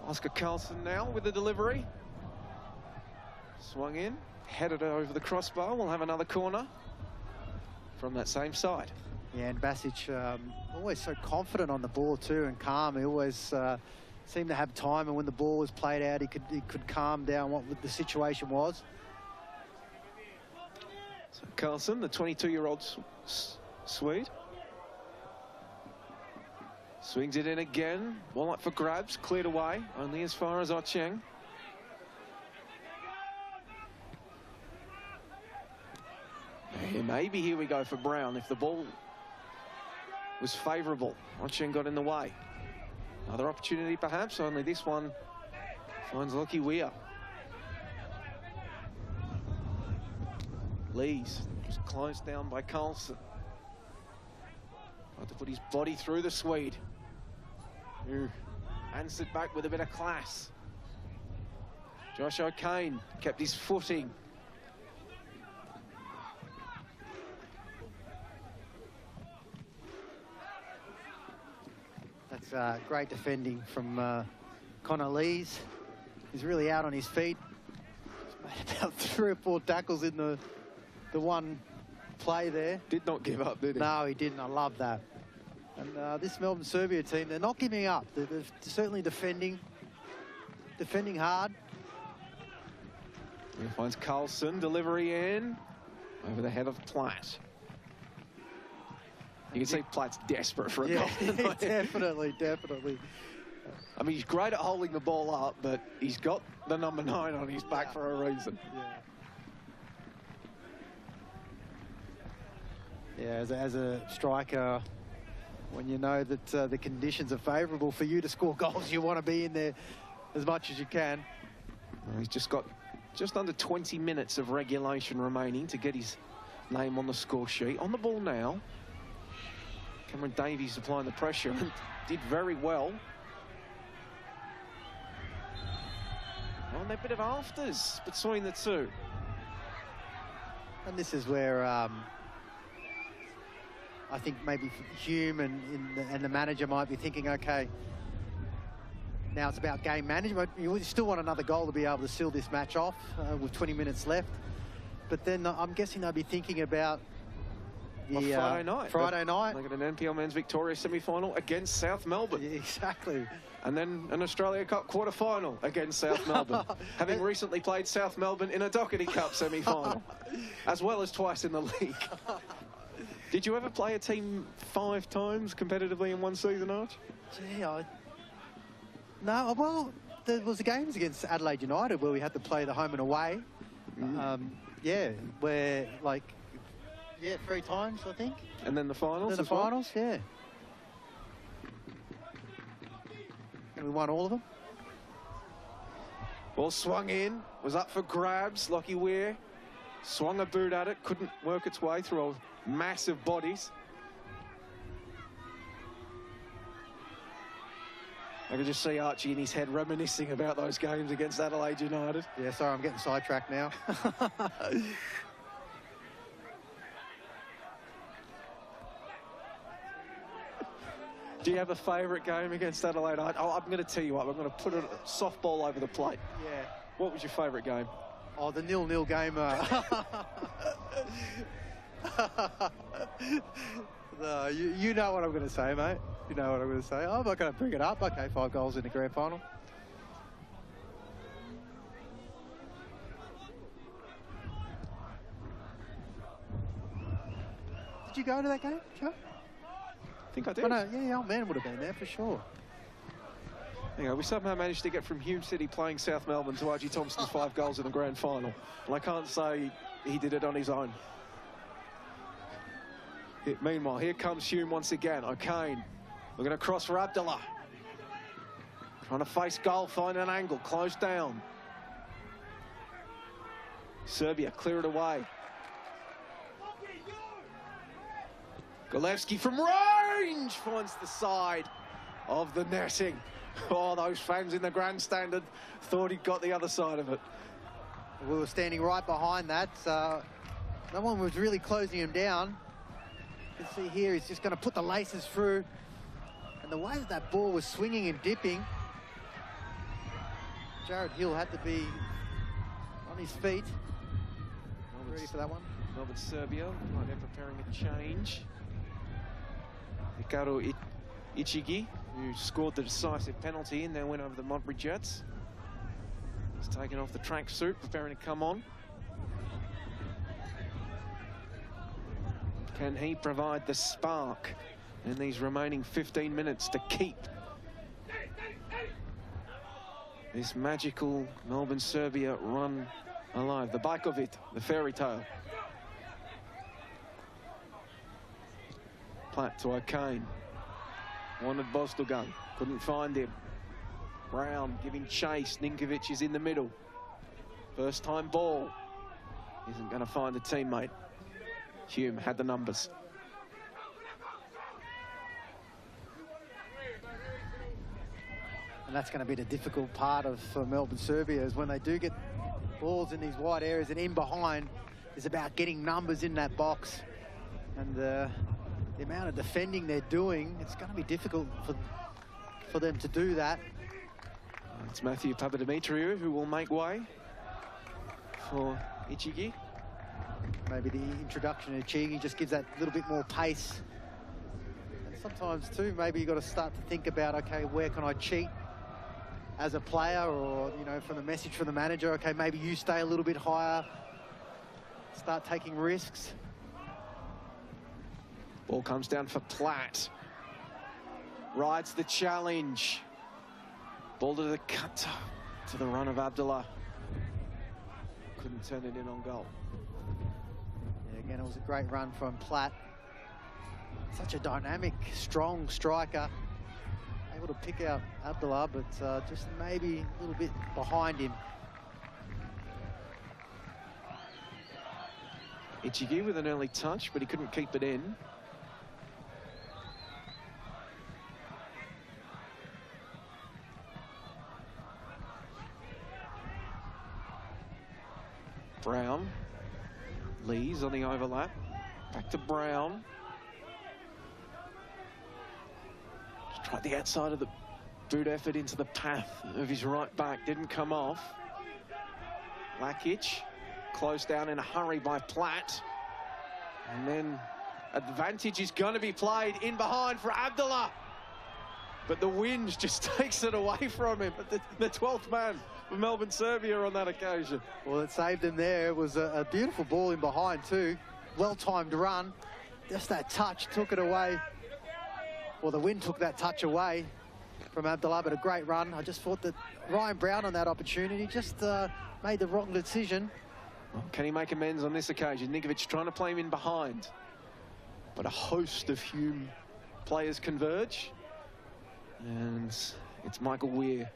Oscar Carlson now with the delivery. Swung in, headed over the crossbar. We'll have another corner from that same side. Yeah, and Basic always so confident on the ball too, and calm. He always seemed to have time, and when the ball was played out, he could calm down what the situation was. So Carlson, the 22-year-old Swede, swings it in again. Ball up for grabs, cleared away, only as far as Ocheng. Maybe here we go for Brown if the ball was favourable. Ocheng got in the way. Another opportunity perhaps, only this one finds Lockie Weir. Lees was closed down by Carlson. Tried to put his body through the Swede, who answered back with a bit of class. Josh O'Kane kept his footing. That's great defending from Connor Lees. He's really out on his feet. He's made about 3 or 4 tackles in the one play there. Did not give up, did he? No, he didn't. I love that. And this Melbourne Serbia team, they're not giving up. They're certainly defending hard. He finds Carlson, delivery in, over the head of Platt. You can see Platt's desperate for a goal. Definitely. I mean, he's great at holding the ball up, but he's got the number 9 on his back for a reason. Yeah, as a striker, when you know that the conditions are favourable for you to score goals, you want to be in there as much as you can. Well, he's just got just under 20 minutes of regulation remaining to get his name on the score sheet. On the ball now, Cameron Davies applying the pressure and did very well. On that bit of afters between the two. And this is where I think maybe Hume and the manager might be thinking, okay, now it's about game management. You still want another goal to be able to seal this match off with 20 minutes left. But then I'm guessing they'll be thinking about the Friday night. They got an NPL Men's Victoria semi-final against South Melbourne. Yeah, exactly. And then an Australia Cup quarter-final against South Melbourne, having recently played South Melbourne in a Doherty Cup semi-final, as well as twice in the league. Did you ever play a team 5 times competitively in one season, Arch? Gee, no, well, there was the games against Adelaide United where we had to play the home and away. Yeah, where, like, 3 times, I think. And then the finals the finals, yeah. And we won all of them. Ball swung in, was up for grabs. Lockie Weir swung a boot at it, couldn't work its way through massive bodies. I could just see Archie in his head reminiscing about those games against Adelaide United. Yeah, sorry, I'm getting sidetracked now. Do you have a favourite game against Adelaide? I'm going to tell you what, I'm going to put a softball over the plate. Yeah. What was your favourite game? Oh, the 0-0 game. No, you know what I'm going to say, mate. You know what I'm going to say. I'm not going to bring it up. Okay, 5 goals in the grand final. Did you go to that game, Joe? I think I did. Oh, no, yeah, old man would have been there for sure. You know, we somehow managed to get from Hume City playing South Melbourne to R.G. Thompson's 5 goals in the grand final. And I can't say he did it on his own. Meanwhile, here comes Hume once again. O'Kane looking across for Abdullah. Trying to face goal, find an angle, close down. Serbia clear it away. Golevski from range finds the side of the netting. Oh, those fans in the grandstand thought he'd got the other side of it. We were standing right behind that. No one was really closing him down. You can see here he's just going to put the laces through. And the way that that ball was swinging and dipping, Jared Hill had to be on his feet. Ready for that one? Melbourne, Serbia. Right, they're preparing a change. Ricardo Ichigi, who scored the decisive penalty in their win over the Modbury Jets. He's taken off the tracksuit, preparing to come on. Can he provide the spark in these remaining 15 minutes to keep this magical Melbourne-Serbia run alive? The bike of it, the fairy tale. Platt to O'Kane. Wanted Bostelgun, couldn't find him. Brown giving chase, Ninkovic is in the middle. First time ball. Isn't going to find a teammate. Hume had the numbers. And that's going to be the difficult part for Melbourne Serbia, is when they do get balls in these wide areas and in behind, is about getting numbers in that box. And the amount of defending they're doing, it's going to be difficult for them to do that. It's Matthew Papadimitriou who will make way for Ichigi. Maybe the introduction of Ichigi just gives that little bit more pace. And sometimes too, maybe you've got to start to think about, okay, where can I cheat as a player, or, you know, from the message from the manager, okay, maybe you stay a little bit higher, start taking risks. Ball comes down for Platt. Rides the challenge. Ball to the cut to the run of Abdullah. Couldn't turn it in on goal. Yeah, again, it was a great run from Platt. Such a dynamic, strong striker. Able to pick out Abdullah, but just maybe a little bit behind him. Ichigi with an early touch, but he couldn't keep it in. Brown. Lees on the overlap. Back to Brown. Just tried the outside of the boot effort into the path of his right back. Didn't come off. Lakic closed down in a hurry by Platt. And then advantage is going to be played in behind for Abdullah. But the wind just takes it away from him. But the 12th man for Melbourne Serbia on that occasion. Well, it saved him there. It was a beautiful ball in behind too. Well-timed run. Just that touch took it away. Well, the wind took that touch away from Abdullah, but a great run. I just thought that Ryan Brown on that opportunity just made the wrong decision. Well, can he make amends on this occasion? Ninkovic trying to play him in behind. But a host of Hume players converge. And it's Michael Weir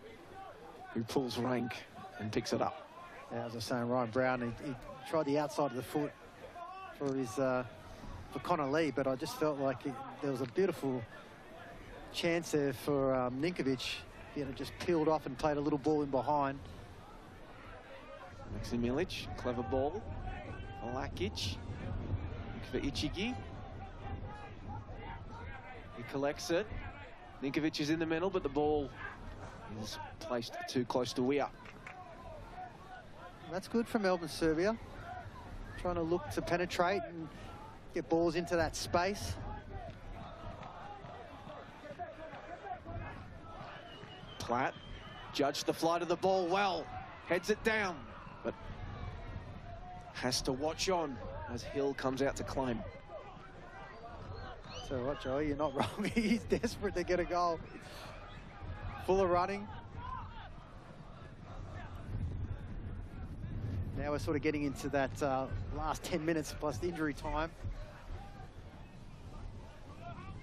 who pulls rank and picks it up. Yeah, as I was saying, Ryan Brown, he tried the outside of the foot for his for Connor Lee, but I just felt like there was a beautiful chance there for Ninkovic. He had just peeled off and played a little ball in behind. Maxi Milic, clever ball. Lakic for Ichigi. He collects it. Ninkovic is in the middle, but the ball is placed too close to Weir. That's good for Melbourne Serbia. Trying to look to penetrate and get balls into that space. Platt judged the flight of the ball well. Heads it down, but has to watch on as Hill comes out to claim. So what, Joey, you're not wrong. He's desperate to get a goal. full of running. Now we're sort of getting into that last 10 minutes plus the injury time.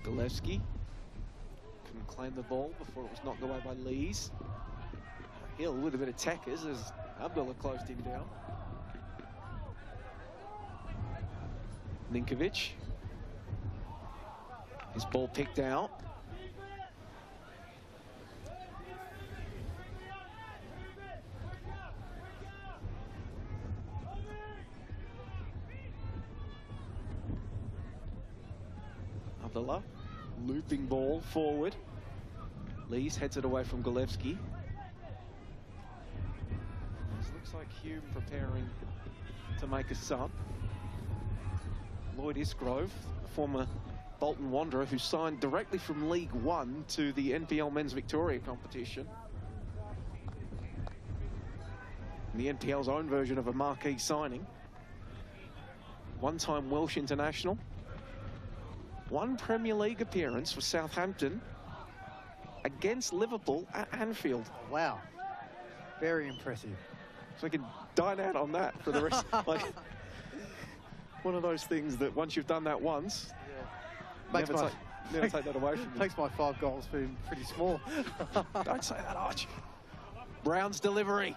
Gillespie couldn't claim the ball before it was knocked away by Lees. Hill with a bit of tackers as Abdullah closed him down. Ninkovic. His ball picked out. Abdullah, looping ball forward. Lees heads it away from Gillespie. Looks like Hume preparing to make a sub. Lloyd Isgrove, a former Bolton Wanderer who signed directly from League One to the NPL Men's Victoria competition. The NPL's own version of a marquee signing. One-time Welsh international. One Premier League appearance for Southampton against Liverpool at Anfield. Wow, very impressive. So I can dine out on that for the rest. Like one of those things that once you've done that once, never take that away from you. Makes my 5 goals feel pretty small. Don't say that, Arch. Brown's delivery.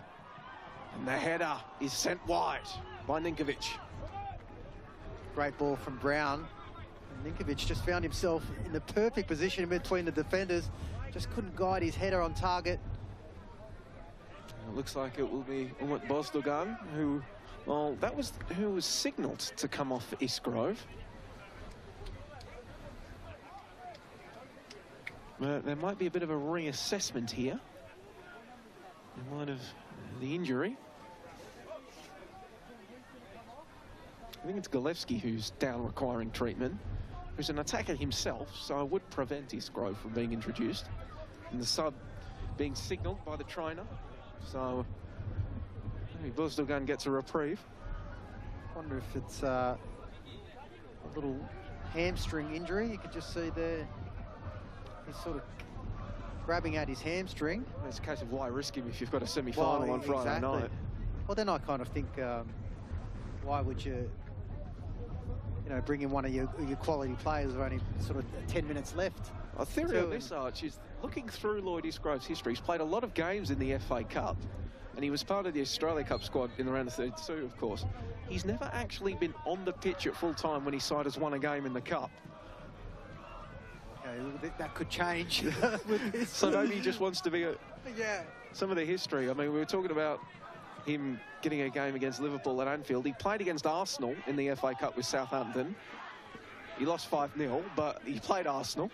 And the header is sent wide by Ninkovic. Great ball from Brown. And Ninkovic just found himself in the perfect position in between the defenders. Just couldn't guide his header on target. It looks like it will be Umut Bozdogan, who, well, that was who was signalled to come off for Isgrove. There might be a bit of a reassessment here in light of the injury. I think it's Gillespie who's down requiring treatment, who's an attacker himself, so I would prevent Isgrove from being introduced. And the sub being signalled by the trainer. So maybe Bozdogan gets a reprieve. Wonder if it's a little hamstring injury. You can just see there, he's sort of grabbing at his hamstring. It's a case of why risk him if you've got a semi-final on Friday night. Well, then I kind of think, why would you bring in one of your quality players with only sort of 10 minutes left? A theory on this, Arch, is looking through Lloyd Isgrove's history. He's played a lot of games in the FA Cup, and he was part of the Australia Cup squad in the round of 32, of course. He's never actually been on the pitch at full time when his side has won a game in the Cup. Okay, that could change. So maybe he just wants to be some of the history. I mean, we were talking about him getting a game against Liverpool at Anfield. He played against Arsenal in the FA Cup with Southampton. He lost 5-0, but he played Arsenal.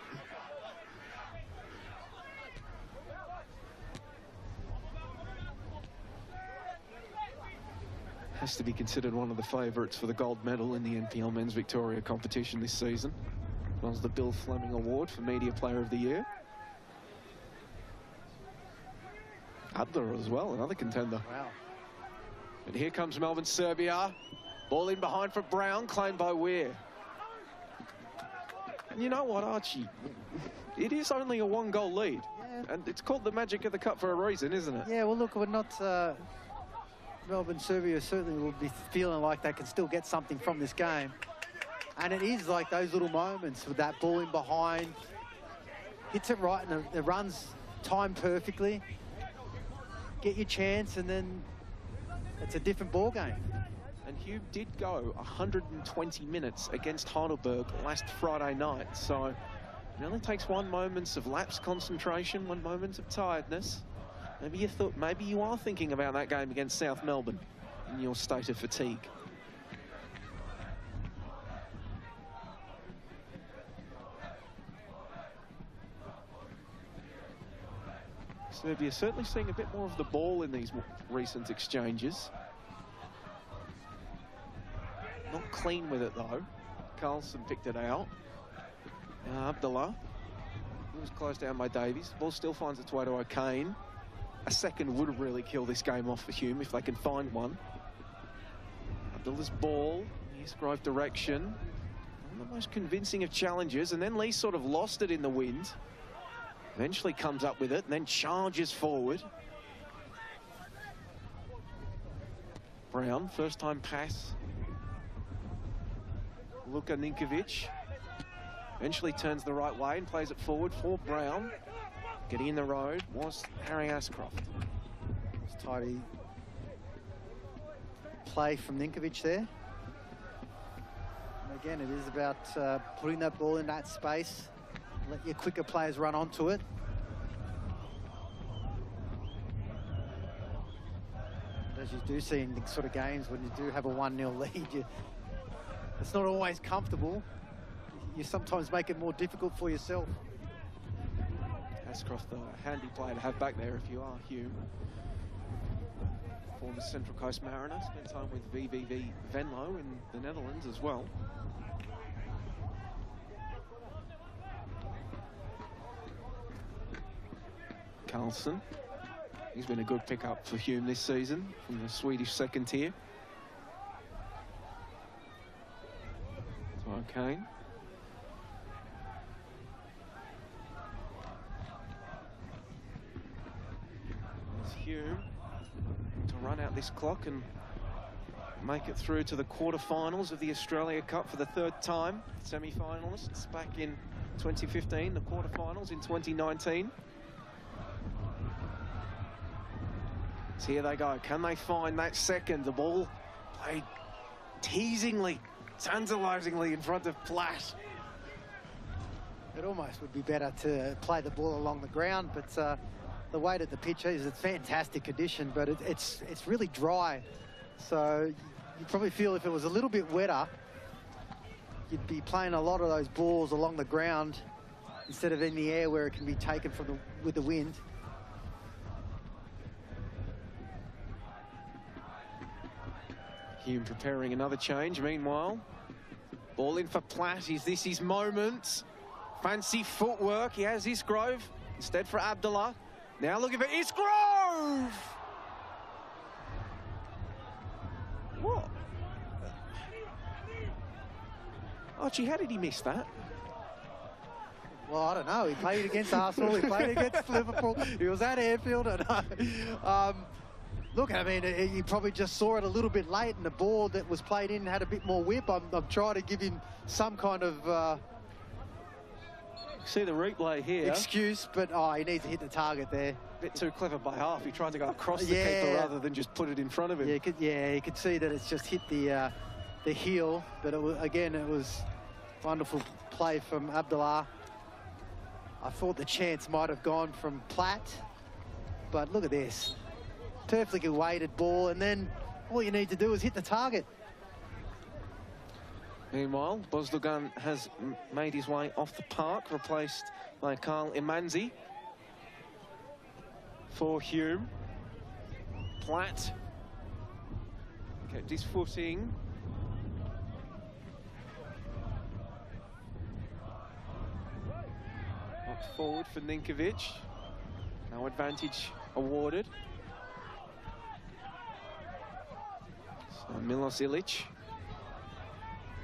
Has to be considered one of the favourites for the gold medal in the NPL Men's Victoria competition this season, as well as the Bill Fleming Award for Media Player of the Year. Adler as well, another contender. Wow. And here comes Melbourne, Srbija. Ball in behind for Brown, claimed by Weir. And you know what, Archie? It is only a 1-goal lead. Yeah. And it's called the magic of the cup for a reason, isn't it? Yeah, well, look, we're not... Melbourne, Srbija certainly will be feeling like they can still get something from this game. And it is like those little moments with that ball in behind. Hits it right and it runs timed perfectly. Get your chance and then it's a different ball game. And Hume did go 120 minutes against Heidelberg last Friday night. So it only takes 1 moment of lapsed concentration, 1 moment of tiredness. Maybe you are thinking about that game against South Melbourne in your state of fatigue. Serbia certainly seeing a bit more of the ball in these recent exchanges. Not clean with it though. Carlson picked it out. Abdullah. He was closed down by Davies. The ball still finds its way to O'Kane. A second would really kill this game off for Hume if they can find one. Abdullah's ball, Isgrove direction. One of the most convincing of challenges, and then Lee sort of lost it in the wind. Eventually comes up with it and then charges forward. Brown, first time pass. Luka Ninkovic eventually turns the right way and plays it forward for Brown. Getting in the road was Harry Ashcroft. It's tidy play from Ninkovic there. And again, it is about putting that ball in that space. Let your quicker players run onto it. And as you do see in the sort of games when you do have a 1-0 lead, it's not always comfortable. You sometimes make it more difficult for yourself. Ashcroft, a handy player to have back there if you are Hume. Former Central Coast Mariner, spent time with VVV Venlo in the Netherlands as well. Carlson, he's been a good pickup for Hume this season from the Swedish second tier. So Kane. There's Hume to run out this clock and make it through to the quarterfinals of the Australia Cup for the third time. Semi-finalists back in 2015, the quarterfinals in 2019. So here they go. Can they find that second? The ball played teasingly, tantalisingly in front of Platt. It almost would be better to play the ball along the ground, but the way that the pitch is, it's fantastic condition, but it's really dry. So you probably feel if it was a little bit wetter, you'd be playing a lot of those balls along the ground instead of in the air where it can be taken from with the wind. Hume preparing another change. Meanwhile, ball in for Platt. Is this his moment? Fancy footwork. He has Isgrove instead for Abdullah. Now looking for Isgrove! What? Archie, how did he miss that? Well, I don't know. He played against Arsenal. He played against Liverpool. He was at Anfield. Look, I mean, he probably just saw it a little bit late, and the ball that was played in had a bit more whip. I'm trying to give him some kind of see the replay here. Excuse, but he needs to hit the target there. Bit too clever by half. He tried to go across the keeper rather than just put it in front of him. You could see that it's just hit the heel. But again, it was wonderful play from Abdullah. I thought the chance might have gone from Platt, but look at this. Perfectly weighted ball, and then all you need to do is hit the target. Meanwhile, Bozdogan has made his way off the park, replaced by Carl Imanzi. For Hume. Platt kept his footing. Knocked forward for Ninkovic. No advantage awarded. So Milos Ilic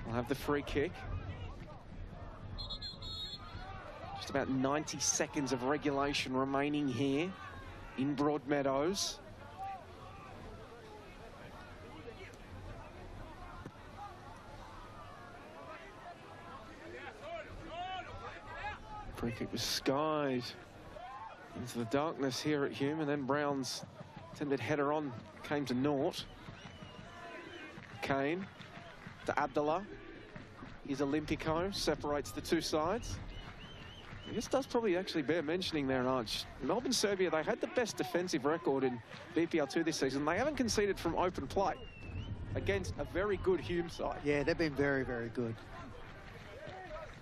will have the free kick. Just about 90 seconds of regulation remaining here in Broadmeadows. Free kick was skied into the darkness here at Hume, and then Brown's attempted header on came to naught. Kane to Abdullah. Here's Olympico, separates the two sides. This does probably actually bear mentioning there, Arch. Melbourne, Serbia, they had the best defensive record in BPL2 this season. They haven't conceded from open play against a very good Hume side. Yeah, they've been very, very good.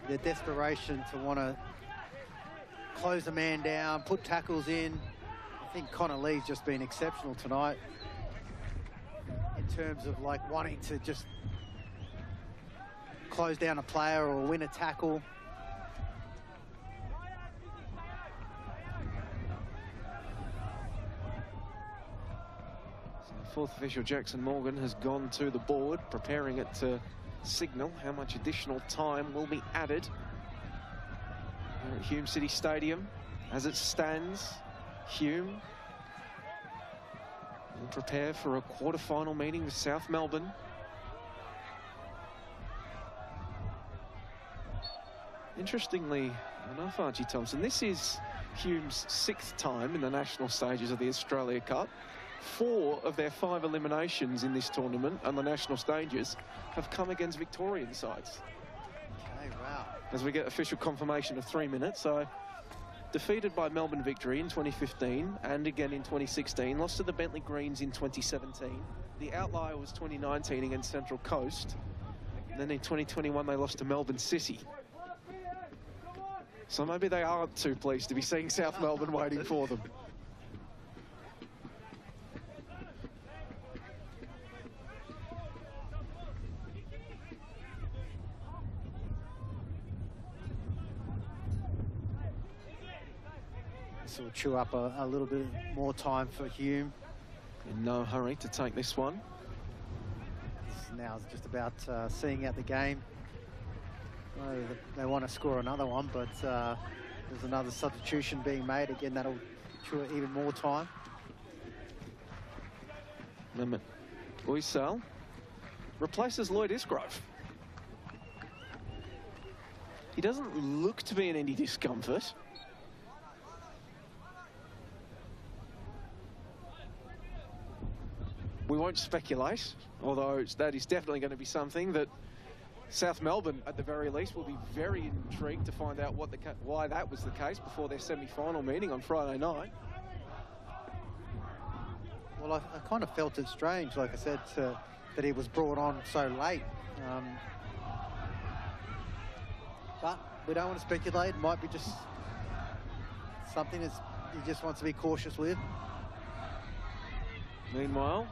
Their desperation to want to close the man down, put tackles in. I think Connor Lee's just been exceptional tonight in terms of like wanting to just close down a player or win a tackle. So fourth official Jackson Morgan has gone to the board, preparing it to signal how much additional time will be added here at Hume City Stadium. As it stands, Hume will prepare for a quarter-final meeting with South Melbourne. Interestingly enough, Archie Thompson, this is Hume's 6th time in the national stages of the Australia Cup. 4 of their 5 eliminations in this tournament on the national stages have come against Victorian sides. Okay, wow. As we get official confirmation of 3 minutes, so defeated by Melbourne Victory in 2015 and again in 2016, lost to the Bentley Greens in 2017. The outlier was 2019 against Central Coast. And then in 2021, they lost to Melbourne City. So maybe they aren't too pleased to be seeing South Melbourne waiting for them. This will chew up a little bit more time for Hume. In no hurry to take this one. Now it's just about seeing out the game. They want to score another one, but there's another substitution being made. Again, that'll chew even more time. Limit Uysal replaces Lloyd Isgrove. He doesn't look to be in any discomfort. We won't speculate, although that is definitely going to be something that South Melbourne, at the very least, will be very intrigued to find out why that was the case before their semi-final meeting on Friday night. Well, I kind of felt it strange, like I said, that he was brought on so late. But we don't want to speculate. It might be just something that he just wants to be cautious with. Meanwhile,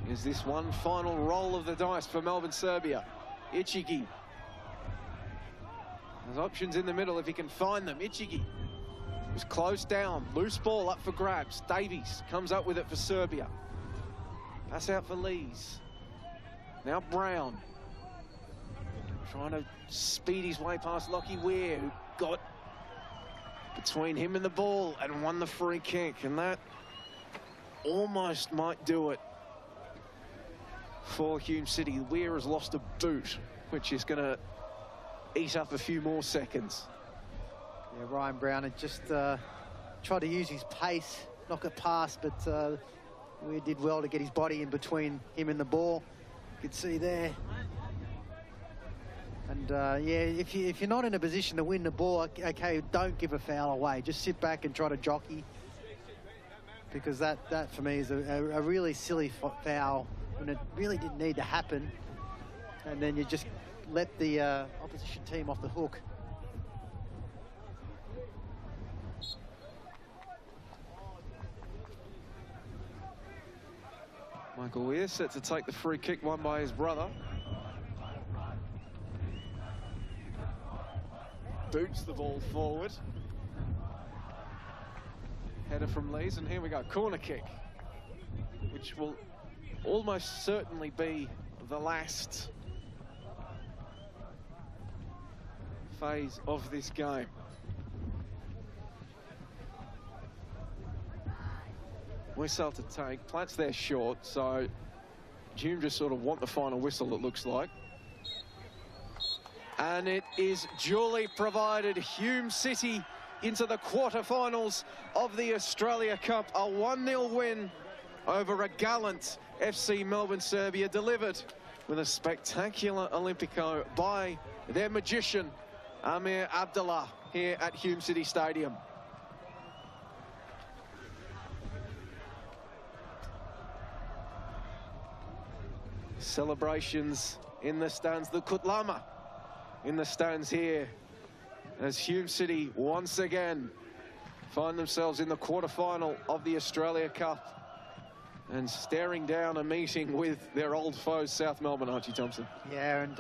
is this one final roll of the dice for Melbourne Serbia? Ichigi. There's options in the middle if he can find them. Ichigi is closed down. Loose ball up for grabs. Davies comes up with it for Serbia. Pass out for Lees. Now Brown. Trying to speed his way past Lockie Weir, who got between him and the ball and won the free kick. And that almost might do it for Hume City. Weir has lost a boot, which is going to eat up a few more seconds. Yeah, Ryan Brown had just tried to use his pace, knock it past, but Weir did well to get his body in between him and the ball. You can see there. And yeah, if you're not in a position to win the ball, okay, don't give a foul away. Just sit back and try to jockey, because that for me is a really silly foul when it really didn't need to happen. And then you just let the opposition team off the hook. Michael Weir set to take the free kick, won by his brother. Boots the ball forward. Header from Lees, and here we go, corner kick, which will almost certainly be the last phase of this game. Whistle to take, Platt's there short, so Hume just sort of want the final whistle, it looks like. And it is duly provided. Hume City into the quarterfinals of the Australia Cup. A 1-0 win over a gallant FC Melbourne Serbia, delivered with a spectacular Olympico by their magician, Amir Abdullah, here at Hume City Stadium. Celebrations in the stands, the Kutlama in the stands here, as Hume City once again find themselves in the quarterfinal of the Australia Cup and staring down a meeting with their old foes, South Melbourne. Archie Thompson. Yeah, and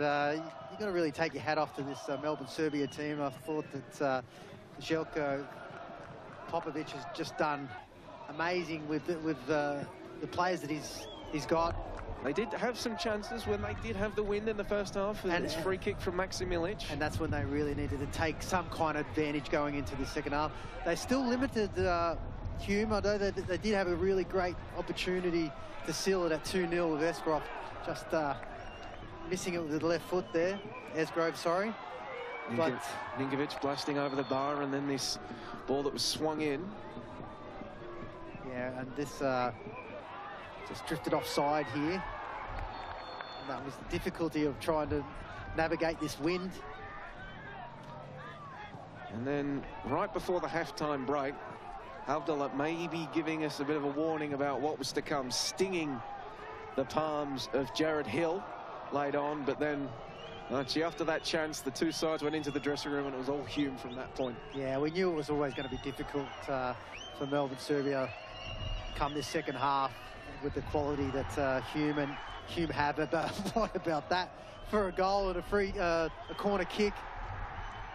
you've got to really take your hat off to this Melbourne Serbia team. I thought that Željko Popovic has just done amazing with the players that he's got. They did have some chances when they did have the wind in the first half. And it's free kick from Maxi Milic. And that's when they really needed to take some kind of advantage going into the second half. They still limited Hume. I know they did have a really great opportunity to seal it at 2-0 with Esgrove. Just missing it with the left foot there. Esgrove, sorry. Ninkovic blasting over the bar, and then this ball that was swung in. Yeah, and this just drifted offside here. And that was the difficulty of trying to navigate this wind. And then right before the halftime break, Abdullah maybe giving us a bit of a warning about what was to come, stinging the palms of Jared Hill late on, but then actually after that chance, the two sides went into the dressing room and it was all Hume from that point. Yeah, we knew it was always going to be difficult for Melbourne Serbia come this second half with the quality that Hume have. But what about that for a goal and a corner kick?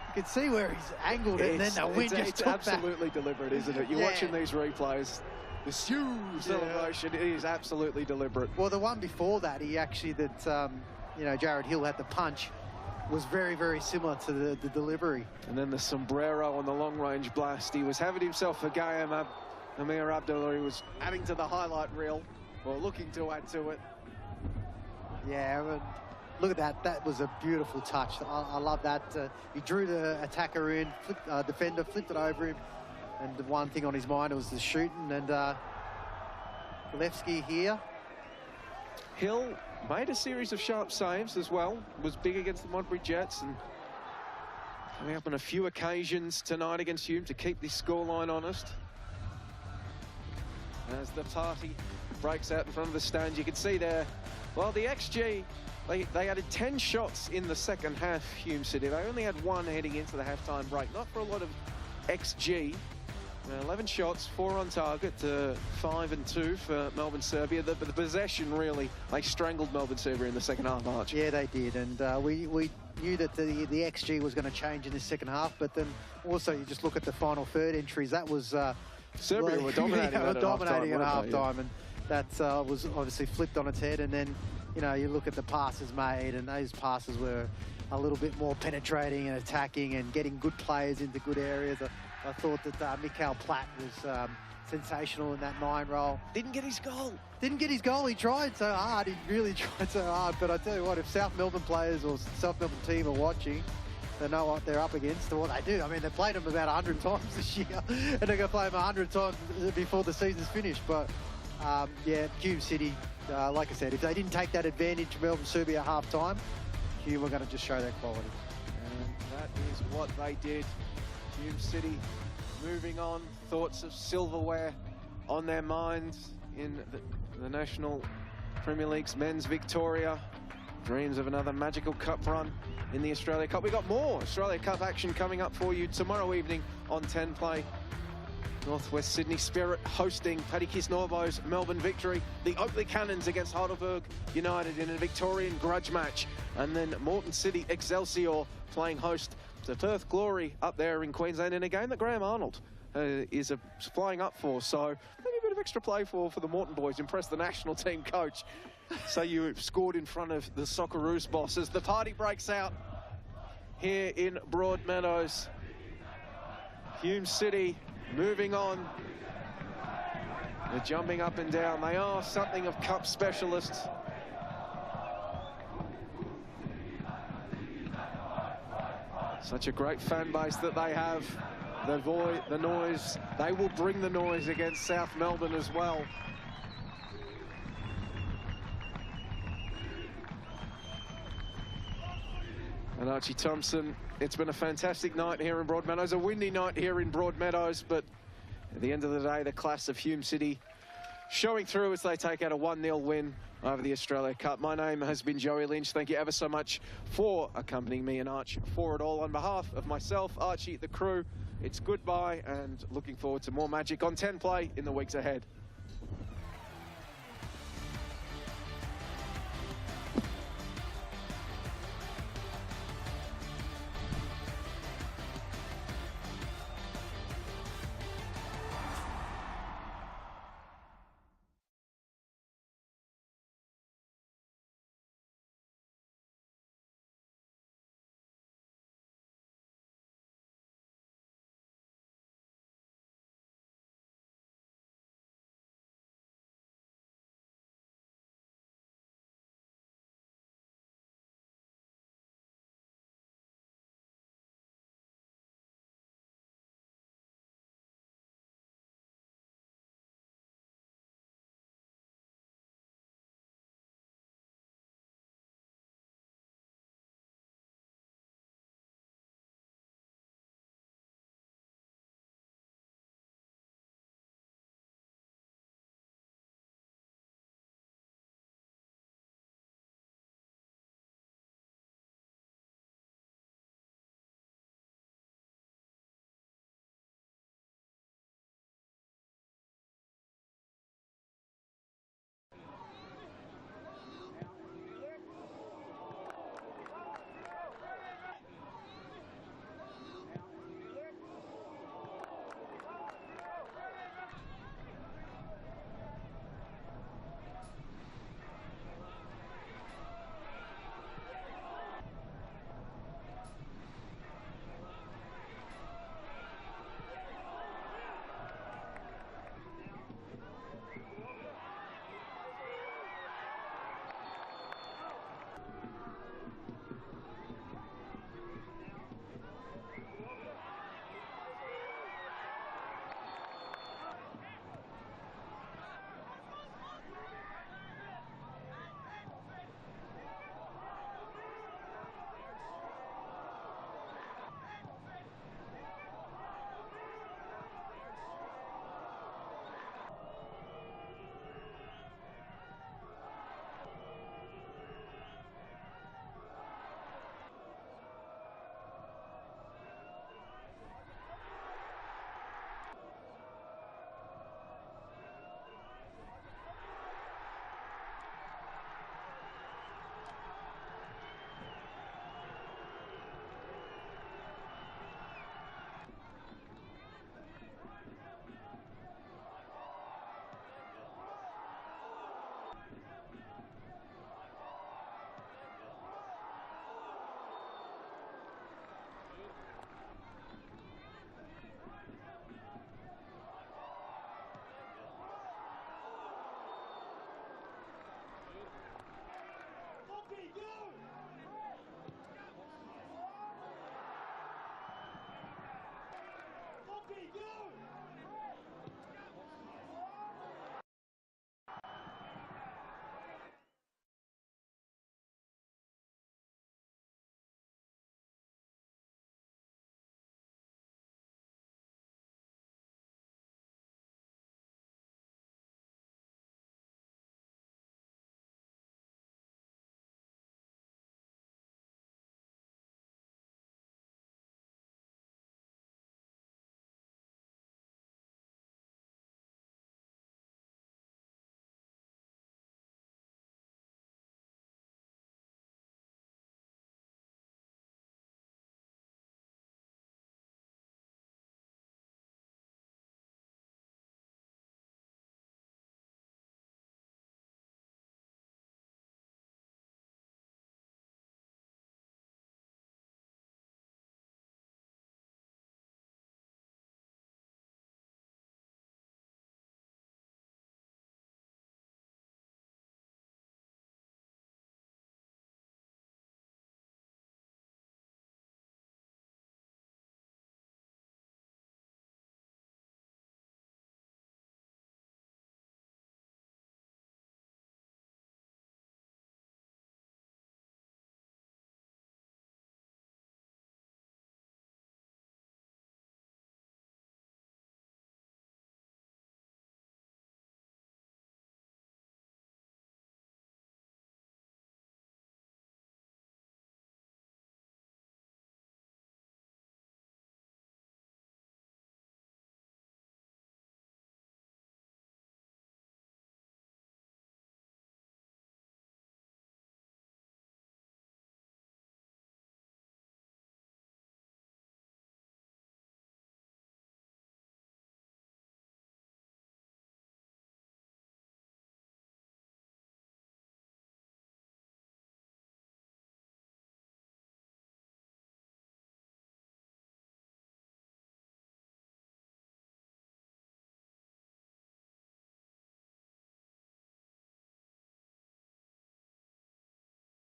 You can see where he's angled it, and then the wind just took absolutely back. Deliberate, isn't it? You're watching these replays. The Sioux celebration, it is absolutely deliberate. Well, the one before that, he actually, you know, Jared Hill had the punch, was very, very similar to the delivery. And then the sombrero on the long-range blast. He was having himself a game. Amir Abdullah, he was adding to the highlight reel, or looking to add to it. Yeah, but look at that. That was a beautiful touch. I love that. He drew the attacker in, defender, flipped it over him. And the one thing on his mind was the shooting. And Levski here. Hill made a series of sharp saves as well. Was big against the Modbury Jets, and coming up on a few occasions tonight against Hume to keep this scoreline honest. As the party breaks out in front of the stand, you can see there, well, the XG, they added 10 shots in the second half, Hume City. They only had one heading into the halftime break. Not for a lot of XG. 11 shots, 4 on target, 5 and 2 for Melbourne Serbia. The possession, really, they strangled Melbourne Serbia in the second half, Arch. Yeah, they did, and we knew that the XG was going to change in the second half, but then also you just look at the final third entries. That was Serbia were dominating at halftime, and that was obviously flipped on its head. And then, you know, you look at the passes made, and those passes were a little bit more penetrating and attacking and getting good players into good areas. I thought that Mikael Platt was sensational in that 9 role. Didn't get his goal. Didn't get his goal. He tried so hard. He really tried so hard. But I tell you what, if South Melbourne players or South Melbourne team are watching, they know what they're up against and what they do. I mean, they played them about 100 times this year, and they're going to play them 100 times before the season's finished. But yeah, Hume City, like I said, if they didn't take that advantage, Melbourne Serbia at half-time, Hume were going to just show their quality. And that is what they did. Hume City moving on, thoughts of silverware on their minds in the National Premier League's men's Victoria. Dreams of another magical cup run in the Australia Cup. We've got more Australia Cup action coming up for you tomorrow evening on 10 Play. Northwest Sydney Spirit hosting Paddy Kisnorbo's Melbourne Victory. The Oakley Cannons against Heidelberg United in a Victorian grudge match. And then Moreton City Excelsior playing host to Perth Glory up there in Queensland in a game that Graham Arnold is flying up for. So maybe a bit of extra play for the Moreton boys. Impress the national team coach. So you scored in front of the Socceroos bosses. The party breaks out here in Broadmeadows. Hume City moving on. They're jumping up and down. They are something of cup specialists. Such a great fan base that they have. The noise, they will bring the noise against South Melbourne as well. And Archie Thompson, it's been a fantastic night here in Broadmeadows, a windy night here in Broadmeadows, but at the end of the day, the class of Hume City showing through as they take out a 1-0 win over the Australia Cup. My name has been Joey Lynch. Thank you ever so much for accompanying me and Arch for it all. On behalf of myself, Archie, the crew, it's goodbye and looking forward to more magic on 10 Play in the weeks ahead.